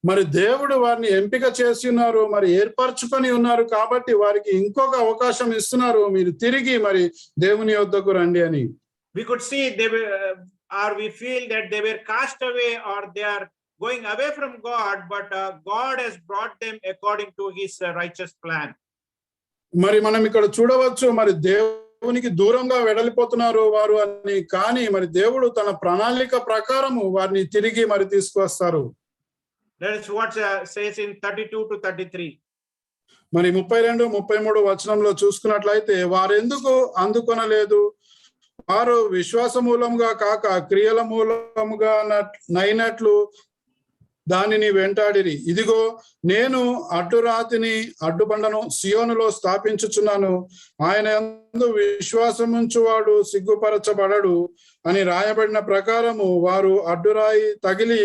మరి దేవుడు వారిని ఎంపిక చేసి ఉన్నారు, మరి ఏర్పరచుకొని ఉన్నారు, కాబట్టి వారికి ఇంకొక అవకాశం ఇస్తున్నారు, మీరు తిరిగి మరి దేవుని యొద్దకు రండి అని. We could see they were, or we feel that they were cast away, or they are going away from God, but God has brought them according to his righteous plan. మరి మనం ఇక్కడ చూడవచ్చు, మరి దేవునికి దూరంగా వెడలిపోతున్నారు వారు అని, కానీ మరి దేవుడు తన ప్రణాళిక ప్రకారము వారిని తిరిగి మరి తీసుకువస్తారు. That is what says in 32 to 33. మరి 32-33 వచనంలో చూసుకున్నట్లయితే, వారెందుకు అందుకొనలేదు, వారు విశ్వాస మూలంగా కాక క్రియల మూలముగా నైనట్లు దానిని వెంటాడిరి. ఇదిగో నేను అడ్డురాతిని అడ్డుబండను సియోనులో స్థాపించుచున్నాను, ఆయన యందు విశ్వాసముంచువాడు సిగ్గుపరచబడడు అని రాయబడిన ప్రకారము వారు అడ్డురాయి తగిలి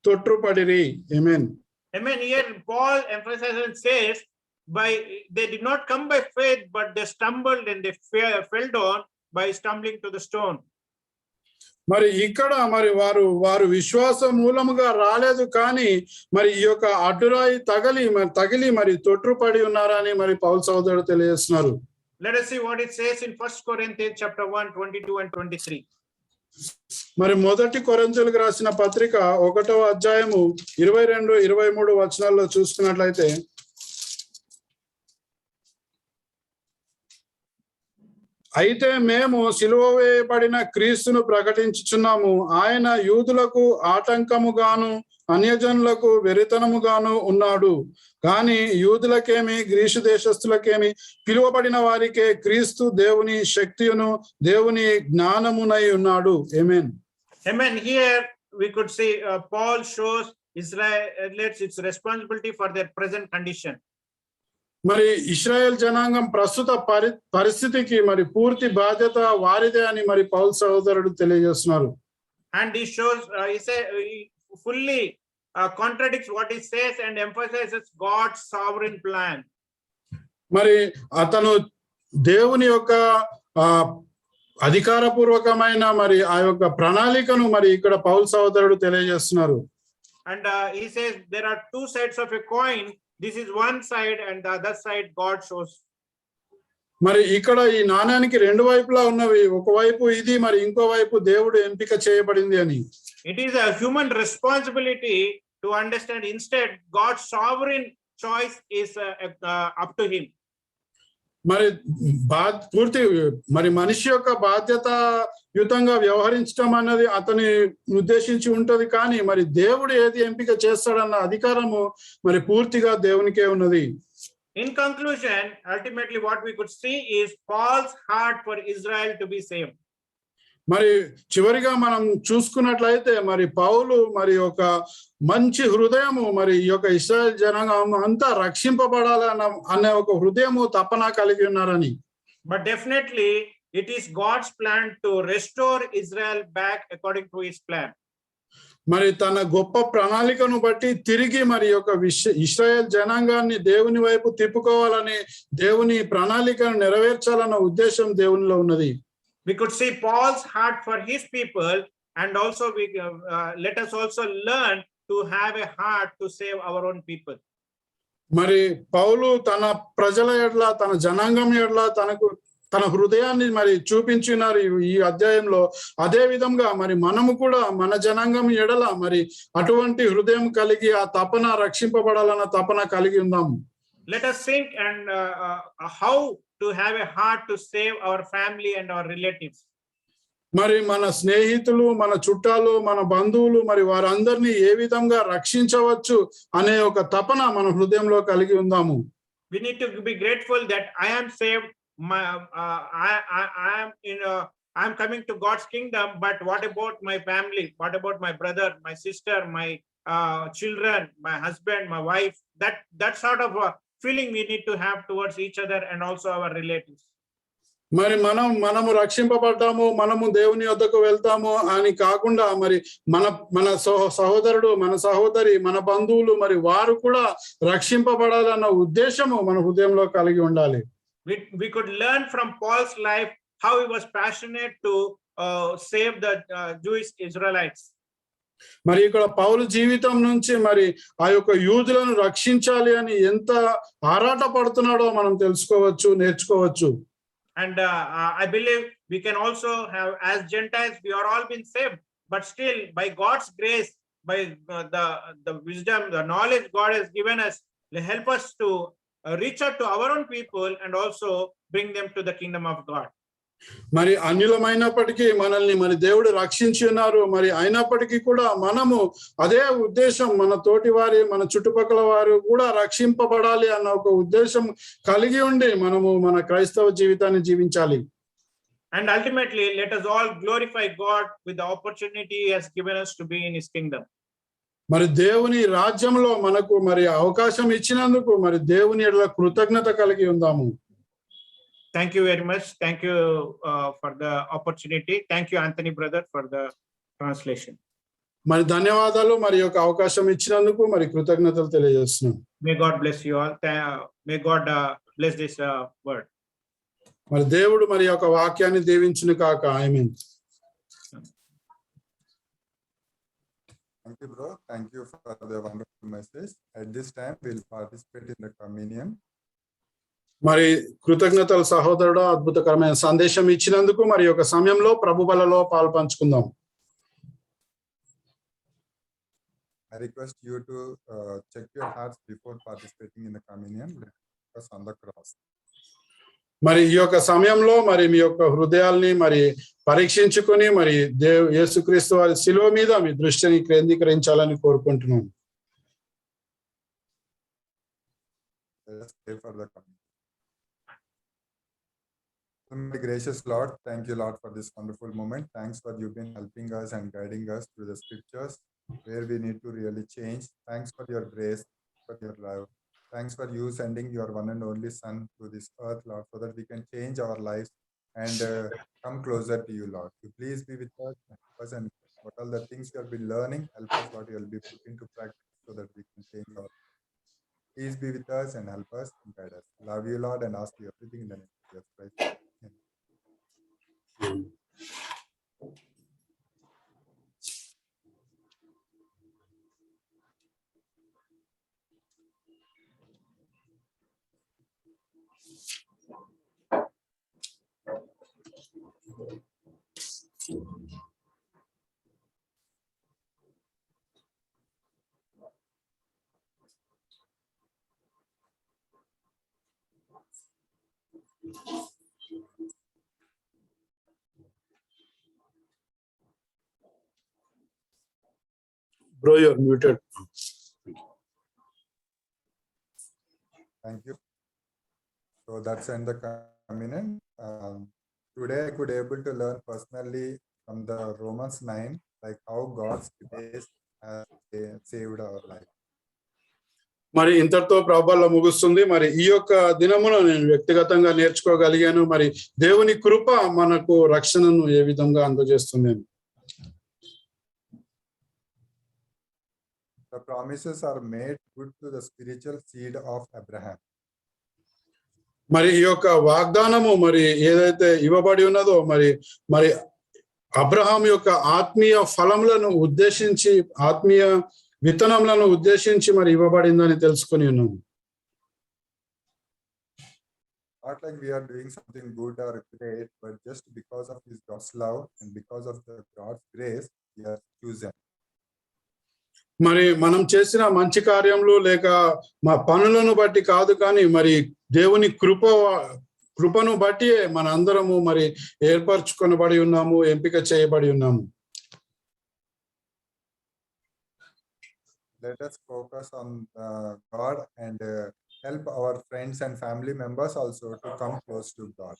తొట్రుపడిరి. ఆమేన్. Amen. Here Paul emphasizes and says, they did not come by faith, but they stumbled and they fell down by stumbling to the stone. మరి ఇక్కడ మరి వారు విశ్వాస మూలముగా రాలేదు, కానీ మరి ఈ యొక్క అడ్డురాయి తగిలి మరి తొట్రుపడి ఉన్నారని మరి పౌలు సోదరుడు తెలియజేస్తున్నారు. Let us see what it says in 1 Corinthians chapter 1, 22 and 23. మరి మొదటి కొరింథీయులకు రాసిన పత్రిక 1వ అధ్యాయము 22-23 వచనాల్లో చూసుకున్నట్లయితే, అయితే మేము సిలువ వేయబడిన క్రీస్తును ప్రకటించుచున్నాము, ఆయన యూదులకు ఆటంకముగాను అన్యజనులకు వెరితనముగాను ఉన్నాడు, కానీ యూదులకేమి గ్రీసు దేశస్థులకేమి పిలువబడిన వారికే క్రీస్తు దేవుని శక్తియును దేవుని జ్ఞానమునై ఉన్నాడు. ఆమేన్. Amen. Here we could see Paul shows Israelites its responsibility for their present condition. మరి ఇశ్రాయేల్ జనాంగం ప్రస్తుత పరిస్థితికి మరి పూర్తి బాధ్యత వారిదే అని మరి పౌలు సహోదరుడు తెలియజేస్తున్నారు. And he shows, he fully contradicts what he says and emphasizes God's sovereign plan. మరి అతను దేవుని యొక్క అధికారపూర్వకమైన మరి ఆ యొక్క ప్రణాళికను మరి ఇక్కడ పౌలు సహోదరుడు తెలియజేస్తున్నారు. And he says there are two sides of a coin. This is one side, and the other side God shows. మరి ఇక్కడ ఈ నాణానికి రెండు వైపులా ఉన్నవి, ఒకవైపు ఇది మరి ఇంకో వైపు దేవుడు ఎంపిక చేయబడింది అని. It is a human responsibility to understand. Instead, God's sovereign choice is up to him. మరి పూర్తి మరి మనిషి యొక్క బాధ్యతాయుతంగా వ్యవహరించడం అన్నది అతని ఉద్దేశించి ఉంటది, కానీ మరి దేవుడు ఏది ఎంపిక చేస్తాడన్న అధికారము మరి పూర్తిగా దేవునికే ఉన్నది. In conclusion, ultimately what we could see is Paul's heart for Israel to be saved. మరి చివరిగా మనం చూసుకున్నట్లయితే మరి పౌలు మరి ఒక మంచి హృదయము మరి ఈ యొక్క ఇశ్రాయేల్ జనాంగం అంతా రక్షింపబడాలనే ఒక హృదయము తపన కలిగి ఉన్నారని. But definitely it is God's plan to restore Israel back according to his plan. మరి తన గొప్ప ప్రణాళికను బట్టి తిరిగి మరి యొక్క ఇశ్రాయేల్ జనాంగాన్ని దేవుని వైపు తిప్పుకోవాలని, దేవుని ప్రణాళికను నెరవేర్చాలన్న ఉద్దేశం దేవునిలో ఉన్నది. We could see Paul's heart for his people, and also let us also learn to have a heart to save our own people. మరి పౌలు తన ప్రజల ఎడ్ల, తన జనాంగం ఎడ్ల తన హృదయాన్ని మరి చూపించినారు ఈ అధ్యాయంలో. అదే విధంగా మరి మనము కూడా మన జనాంగం ఎడల మరి అటువంటి హృదయం కలిగి ఆ తపన, రక్షింపబడాలన్న తపన కలిగి ఉందాము. Let us think and how to have a heart to save our family and our relatives. మరి మన స్నేహితులు, మన చుట్టాలు, మన బంధువులు మరి వారందరినీ ఏ విధంగా రక్షించవచ్చు అనే ఒక తపన మన హృదయంలో కలిగి ఉందాము. We need to be grateful that I am saved. I am coming to God's kingdom, but what about my family? What about my brother, my sister, my children, my husband, my wife? That sort of feeling we need to have towards each other and also our relatives. మరి మనము రక్షింపబడ్డాము, మనము దేవుని వద్దకు వెళ్తాము అని కాకుండా మరి మన సహోదరుడు, మన సహోదరి, మన బంధువులు మరి వారు కూడా రక్షింపబడాలన్న ఉద్దేశము మన హృదయంలో కలిగి ఉండాలి. We could learn from Paul's life how he was passionate to save the Jewish Israelites. మరి ఇక్కడ పౌలు జీవితం నుంచి మరి ఆ యొక్క యూదులను రక్షించాలి అని ఎంత ఆరాట పడుతున్నాడో మనం తెలుసుకోవచ్చు, నేర్చుకోవచ్చు. And I believe we can also have, as Gentiles, we are all been saved, but still by God's grace, by the wisdom, the knowledge God has given us, help us to reach out to our own people and also bring them to the kingdom of God. మరి అన్యులమైనప్పటికీ మనల్ని మరి దేవుడు రక్షించి ఉన్నారు. మరి అయినప్పటికీ కూడా మనము అదే ఉద్దేశం, మన తోటి వారి, మన చుట్టుపక్కల వారు కూడా రక్షింపబడాలి అన్న ఒక ఉద్దేశం కలిగి ఉండి మనము మన క్రైస్తవ జీవితాన్ని జీవించాలి. And ultimately, let us all glorify God with the opportunity He has given us to be in His kingdom. మరి దేవుని రాజ్యంలో మనకు మరి అవకాశం ఇచ్చినందుకు మరి దేవుని ఎడల కృతజ్ఞత కలిగి ఉందాము. Thank you very much. Thank you for the opportunity. Thank you, Anthony brother, for the translation. మరి ధన్యవాదాలు, మరి యొక్క అవకాశం ఇచ్చినందుకు మరి కృతజ్ఞతలు తెలియజేస్తున్నాం. May God bless you all. May God bless this word. మరి దేవుడు మరి యొక్క వాక్యాన్ని దీవించును కాక. ఆమేన్. Thank you, bro. Thank you for the wonderful message. At this time, we'll participate in the communion. మరి కృతజ్ఞతలు సహోదరుడు, అద్భుతకరమైన సందేశం ఇచ్చినందుకు మరి యొక్క సమయంలో ప్రభు బలలో పాలు పంచుకుందాం. I request you to check your hearts before participating in the communion. Let us on the cross. మరి ఈ యొక్క సమయంలో మరి మీ యొక్క హృదయాల్ని మరి పరీక్షించుకొని మరి యేసుక్రీస్తు వారి శిలువ మీద మీ దృష్టిని కేంద్రీకరించాలని కోరుకుంటున్నాను. Let us pray for the communion. My gracious Lord, thank you, Lord, for this wonderful moment. Thanks for you been helping us and guiding us through the scriptures where we need to really change. Thanks for your grace, for your love. Thanks for you sending your one and only Son to this earth, Lord, so that we can change our lives and come closer to you, Lord. You please be with us and what all the things you have been learning, help us, Lord, you will be put into practice so that we can change our lives. Please be with us and help us and guide us. Love you, Lord, and ask you everything in the name of Jesus Christ. Bro, you're muted. Thank you. So that's end the communion. Today I could able to learn personally from the Romans 9, like how God's grace has saved our life. మరి ఇంతటితో ప్రాబల్యం ముగుస్తుంది. మరి ఈ యొక్క దినమున నేను వ్యక్తిగతంగా నేర్చుకోగలిగాను మరి దేవుని కృప మనకు రక్షణను ఏ విధంగా అందజేస్తుంది. The promises are made good to the spiritual seed of Abraham. మరి ఈ యొక్క వాగ్దానము మరి ఏదైతే ఇవ్వబడి ఉన్నదో మరి అబ్రహాం యొక్క ఆత్మీయ ఫలములను ఉద్దేశించి, ఆత్మీయ విత్తనములను ఉద్దేశించి మరి ఇవ్వబడిందని తెలుసుకొని ఉన్నాము. Not like we are doing something good or great, but just because of His God's love and because of the God's grace, we are chosen. మరి మనం చేసిన మంచి కార్యములు లేక మా పనులను బట్టి కాదు, కానీ మరి దేవుని కృపను బట్టి మన అందరము మరి ఏర్పరచుకొనబడి ఉన్నాము, ఎంపిక చేయబడి ఉన్నాము. Let us focus on God and help our friends and family members also to come close to God.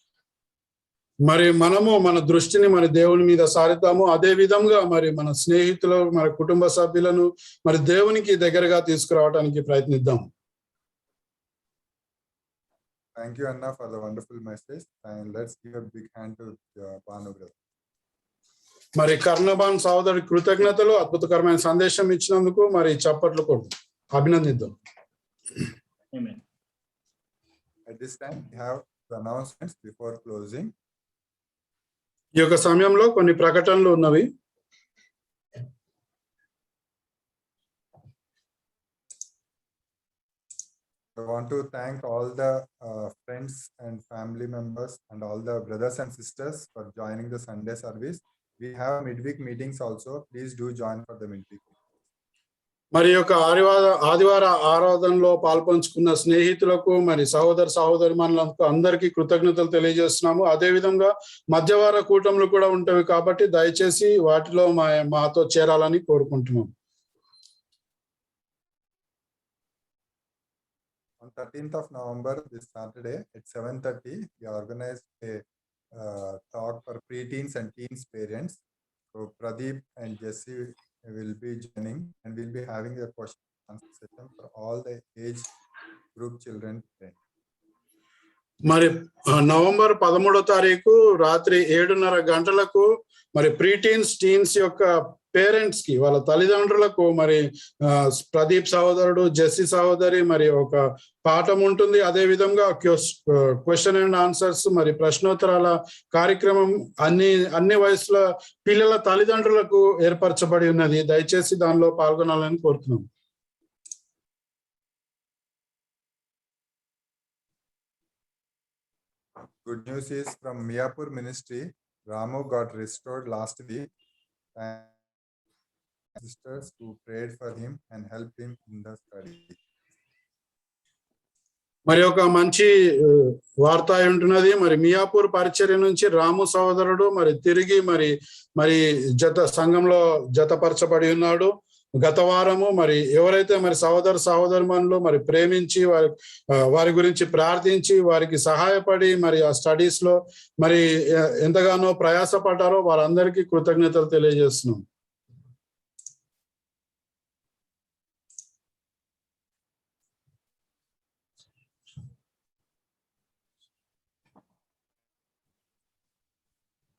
మరి మనము మన దృష్టిని మరి దేవుని మీద సారిద్దాము. అదే విధంగా మరి మన స్నేహితులు, మన కుటుంబ సభ్యులను మరి దేవునికి దగ్గరగా తీసుకురావడానికి ప్రయత్నిద్దాం. Thank you, Anna, for the wonderful message. And let's give a big hand to Banu brother. మరి కర్ణబాన్ సోదరి కృతజ్ఞతలు, అద్భుతకరమైన సందేశం ఇచ్చినందుకు మరి చప్పట్లు కొడు అభినందిద్దాం. Amen. At this time, we have the announcements before closing. ఈ యొక్క సమయంలో కొన్ని ప్రకటనలు ఉన్నవి. I want to thank all the friends and family members and all the brothers and sisters for joining the Sunday service. We have midweek meetings also. Please do join for the midweek. మరి యొక్క ఆదివార ఆరాధనలో పాల్పంచుకున్న స్నేహితులకు మరి సహోదరులకు అందరికీ కృతజ్ఞతలు తెలియజేస్తున్నాము. అదే విధంగా మధ్యవార కూటములు కూడా ఉంటవి కాబట్టి దయచేసి వాటిలో మాతో చేరాలని కోరుకుంటున్నాం. On 13th of November, this Saturday at 7:30, we organized a talk for preteens and teens parents. So Pradeep and Jesse will be joining, and we'll be having a question and answer session for all the age group children. మరి November 13వ తారీఖు రాత్రి 7:30 గంటలకు మరి ప్రీటీన్స్ teens యొక్క parents కి, వాళ్ళ తల్లిదండ్రులకు మరి ప్రదీప్ సహోదరుడు, జెస్సీ సహోదరి మరి ఒక పాఠం ఉంటుంది. అదే విధంగా క్వశ్చన్ అండ్ ఆన్సర్స్ మరి ప్రశ్నోత్తరాల కార్యక్రమం అన్ని వయసుల పిల్లల తల్లిదండ్రులకు ఏర్పరచబడి ఉన్నది. దయచేసి దానిలో పాల్గొనాలని కోరుతున్నాం. Good news is from Miyapur Ministry. Ramu got restored last week. And sisters who prayed for him and helped him in the study. మరి ఒక మంచి వార్త ఉంటున్నది. మరి మియాపూర్ పరిచర్య నుంచి రాము సహోదరుడు మరి తిరిగి మరి సంఘంలో జతపరచబడి ఉన్నాడు. గత వారము మరి ఎవరైతే మరి సహోదరుమణులు మరి ప్రేమించి వారి గురించి ప్రార్థించి వారికి సహాయపడి మరి ఆ స్టడీస్ లో మరి ఎంతగానో ప్రయాసపడ్డారో వారందరికీ కృతజ్ఞతలు తెలియజేస్తున్నాం.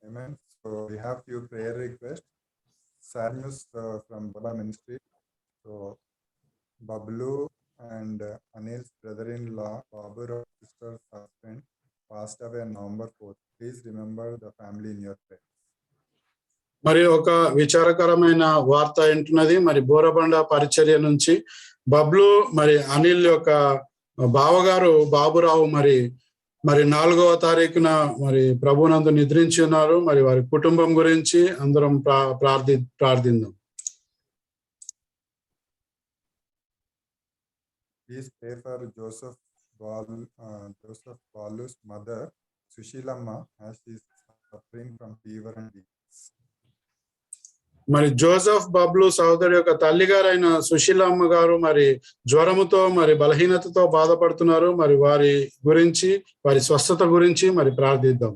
Amen. So we have few prayer requests. Sad news from Baba Ministry. So Bablu and Anil's brother-in-law, Babu sister's husband, passed away on November 4th. Please remember the family in your prayers. మరి ఒక విచారకరమైన వార్త ఏంటున్నది. మరి బోరబండ పరిచర్య నుంచి బబ్లు మరి అనిల్ యొక్క బావగారు బాబురావు మరి 4వ తారీఖున మరి ప్రభునందు నిద్రించి ఉన్నారు. మరి వారి కుటుంబం గురించి అందరం ప్రార్థిద్దాం. Please pray for Joseph Balu's mother, Sushilamma, as she is suffering from fever and weakness. మరి జోసెఫ్ బబ్లు సహోదరి యొక్క తల్లిగారైన సుశీలమ్మ గారు మరి జ్వరముతో మరి బలహీనతతో బాధపడుతున్నారు. మరి వారి గురించి వారి స్వస్థత గురించి మరి ప్రార్థిద్దాం.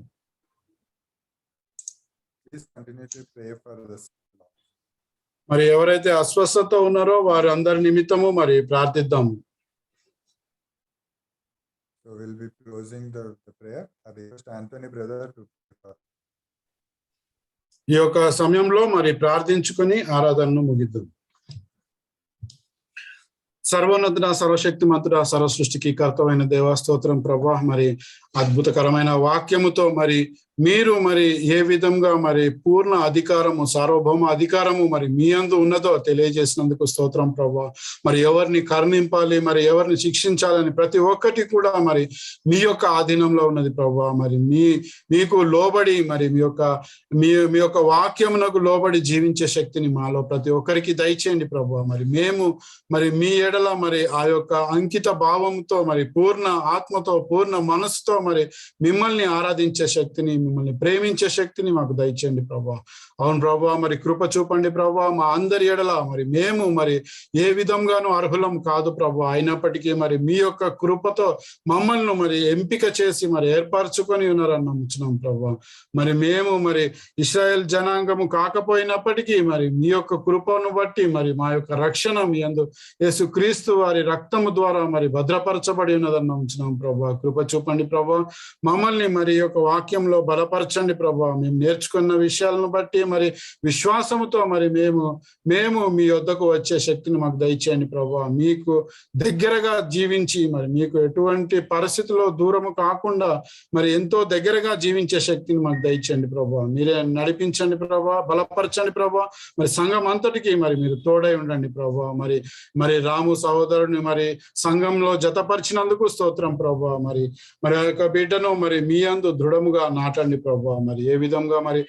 Please continue to pray for this. మరి ఎవరైతే అస్వస్థత ఉన్నారో వారి అందరి నిమిత్తము మరి ప్రార్థిద్దాము. So we'll be closing the prayer. I request Anthony brother to pray for. ఈ యొక్క సమయంలో మరి ప్రార్థించుకొని ఆరాధనను ముగిద్దాం. సర్వోన్నతుడ, సర్వశక్తిమంతుడ, సర్వ సృష్టికి కర్తవైన దేవా స్తోత్రం ప్రభా. మరి అద్భుతకరమైన వాక్యముతో మరి మీరు మరి ఏ విధంగా మరి పూర్ణ అధికారము సార్వభౌమ అధికారము మరి మీ అందు ఉన్నదో తెలియజేసినందుకు స్తోత్రం ప్రభా. మరి ఎవరిని కరుణింపాలి, మరి ఎవరిని శిక్షించాలని ప్రతి ఒక్కటి కూడా మరి మీ యొక్క ఆధీనంలో ఉన్నది ప్రభా. మరి మీకు లోబడి మరి మీ యొక్క వాక్యమునకు లోబడి జీవించే శక్తిని మాలో ప్రతి ఒక్కరికి దయచేయండి ప్రభా. మరి మేము మరి మీ ఎడల మరి ఆ యొక్క అంకిత భావంతో మరి పూర్ణ ఆత్మతో పూర్ణ మనసుతో మరి మిమ్మల్ని ఆరాధించే శక్తిని, మిమ్మల్ని ప్రేమించే శక్తిని మాకు దయచేయండి ప్రభా. అవును ప్రభా, మరి కృప చూపండి ప్రభా. మా అందరి ఎడల మరి మేము మరి ఏ విధంగానూ అర్హులం కాదు ప్రభా. అయినప్పటికీ మరి మీ యొక్క కృపతో మమ్మల్ని మరి ఎంపిక చేసి మరి ఏర్పరచుకొని ఉన్నారని నమ్ముచున్నాం ప్రభా. మరి మేము మరి ఇశ్రాయేల్ జనాంగము కాకపోయినప్పటికీ మరి మీ యొక్క కృపను బట్టి మరి మా యొక్క రక్షణ మీ యందు యేసుక్రీస్తు వారి రక్తము ద్వారా మరి భద్రపరచబడి ఉన్నదని నమ్ముచున్నాం ప్రభా. కృప చూపండి ప్రభా. మమ్మల్ని మరి యొక్క వాక్యంలో బలపరచండి ప్రభా. మేము నేర్చుకున్న విషయాలను బట్టి మరి విశ్వాసముతో మరి మేము మీ వద్దకు వచ్చే శక్తిని మాకు దయచేయండి ప్రభా. మీకు దగ్గరగా జీవించి మరి మీకు ఎటువంటి పరిస్థితుల్లో దూరము కాకుండా మరి ఎంతో దగ్గరగా జీవించే శక్తిని మాకు దయచేయండి ప్రభా. మీరే నడిపించండి ప్రభా, బలపరచండి ప్రభా. మరి సంఘం అంతటికి మరి మీరు తోడై ఉండండి ప్రభా. మరి రాము సహోదరుని మరి సంఘంలో జతపరిచినందుకు స్తోత్రం ప్రభా. మరి ఆ యొక్క బిడ్డను మరి మీ యందు దృఢముగా నాటండి ప్రభా. మరి ఏ విధంగా మరి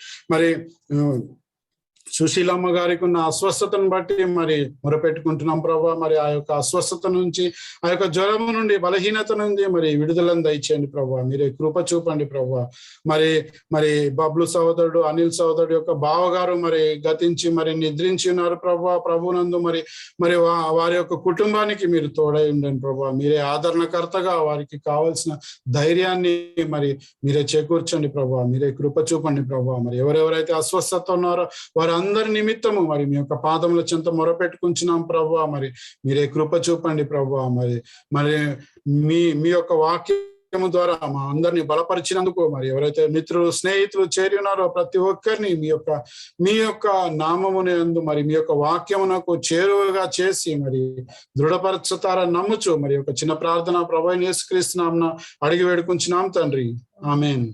సుశీలమ్మ గారికి ఉన్న అస్వస్థతను బట్టి మరి మొరపెట్టుకుంటున్నాం ప్రభా. మరి ఆ యొక్క అస్వస్థత నుంచి, ఆ యొక్క జ్వరము నుండి, బలహీనత నుండి మరి విడుదలను దయచేయండి ప్రభా. మీరే కృప చూపండి ప్రభా. మరి బబ్లు సహోదరుడు, అనిల్ సహోదరుడు యొక్క బావగారు మరి గతించి మరి నిద్రించి ఉన్నారు ప్రభా. ప్రభునందు మరి వారి యొక్క కుటుంబానికి మీరు తోడై ఉండండి ప్రభా. మీరే ఆదరణకర్తగా వారికి కావాల్సిన ధైర్యాన్ని మరి మీరే చేకూర్చండి ప్రభా. మీరే కృప చూపండి ప్రభా. మరి ఎవరెవరైతే అస్వస్థత ఉన్నారో వారందరి నిమిత్తము మరి మీ యొక్క పాదముల చెంత మొరపెట్టుకుంటున్నాం ప్రభా. మరి మీరే కృప చూపండి ప్రభా. మరి మీ యొక్క వాక్యము ద్వారా మా అందరినీ బలపరిచినందుకు మరి ఎవరైతే మిత్రులు, స్నేహితులు చేరి ఉన్నారో ప్రతి ఒక్కరిని మీ యొక్క నామముని యందు మరి మీ యొక్క వాక్యమునకు చేరువగా చేసి మరి దృఢపరచుతారని నమ్ముచు మరి ఒక చిన్న ప్రార్థన ప్రభువైన యేసుక్రీస్తు నామమున అడిగి వేడుకుంటున్నాం తండ్రి. ఆమేన్.